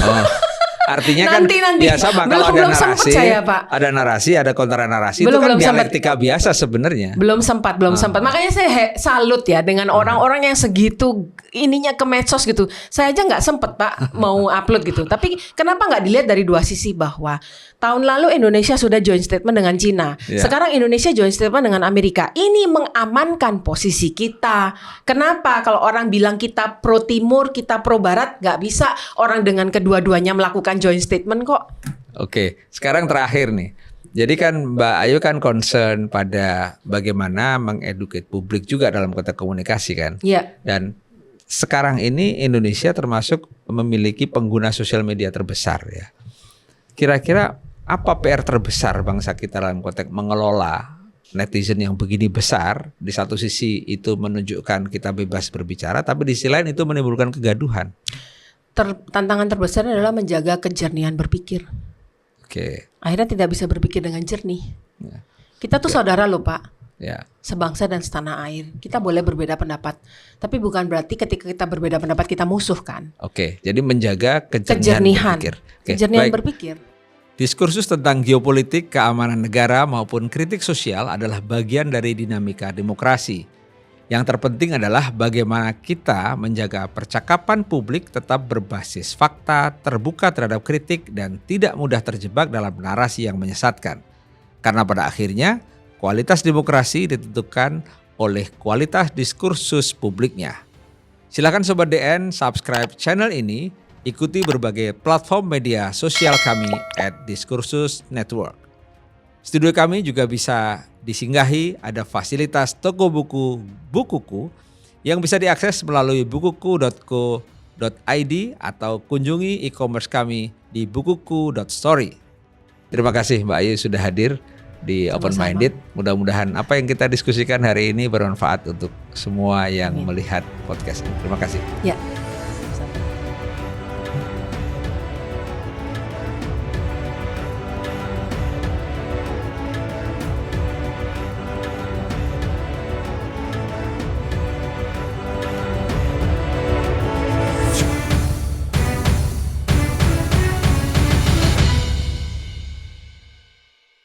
Artinya kan biasa Pak, kalau ada narasi, ada narasi, ada kontra narasi, itu kan dialektika biasa sebenarnya. Belum sempat. Makanya saya salut ya dengan orang-orang yang segitu ininya ke medsos gitu. Saya aja nggak sempet Pak mau upload gitu. Tapi kenapa nggak dilihat dari dua sisi, bahwa tahun lalu Indonesia sudah joint statement dengan Cina. Sekarang Indonesia joint statement dengan Amerika. Ini mengamankan posisi kita. Kenapa kalau orang bilang kita pro timur, kita pro barat, nggak bisa orang dengan kedua-duanya melakukan joint statement kok. Oke, sekarang terakhir nih. Jadi kan Mbak Ayu kan concern pada bagaimana mengeduket publik juga dalam konteks komunikasi kan. Iya. Dan sekarang ini Indonesia termasuk memiliki pengguna sosial media terbesar ya. Kira-kira apa PR terbesar bangsa kita dalam konteks mengelola netizen yang begini besar? Di satu sisi itu menunjukkan kita bebas berbicara, tapi di sisi lain itu menimbulkan kegaduhan. Tantangan terbesar adalah menjaga kejernihan berpikir. Oke. Akhirnya tidak bisa berpikir dengan jernih. Ya. Kita tuh saudara loh Pak. Ya. Sebangsa dan setanah air. Kita boleh berbeda pendapat, tapi bukan berarti ketika kita berbeda pendapat kita musuh kan. Oke. Jadi menjaga kejernihan berpikir. Kejernihan berpikir. Diskursus tentang geopolitik, keamanan negara maupun kritik sosial adalah bagian dari dinamika demokrasi. Yang terpenting adalah bagaimana kita menjaga percakapan publik tetap berbasis fakta, terbuka terhadap kritik, dan tidak mudah terjebak dalam narasi yang menyesatkan. Karena pada akhirnya, kualitas demokrasi ditentukan oleh kualitas diskursus publiknya. Silakan Sobat DN subscribe channel ini, ikuti berbagai platform media sosial kami @Diskursus Network. Studio kami juga bisa disinggahi, ada fasilitas toko buku Bukuku yang bisa diakses melalui bukuku.co.id atau kunjungi e-commerce kami di bukuku.story. Terima kasih Mbak Ayu sudah hadir di Open Minded. Mudah-mudahan apa yang kita diskusikan hari ini bermanfaat untuk semua yang melihat podcast ini. Terima kasih. Ya.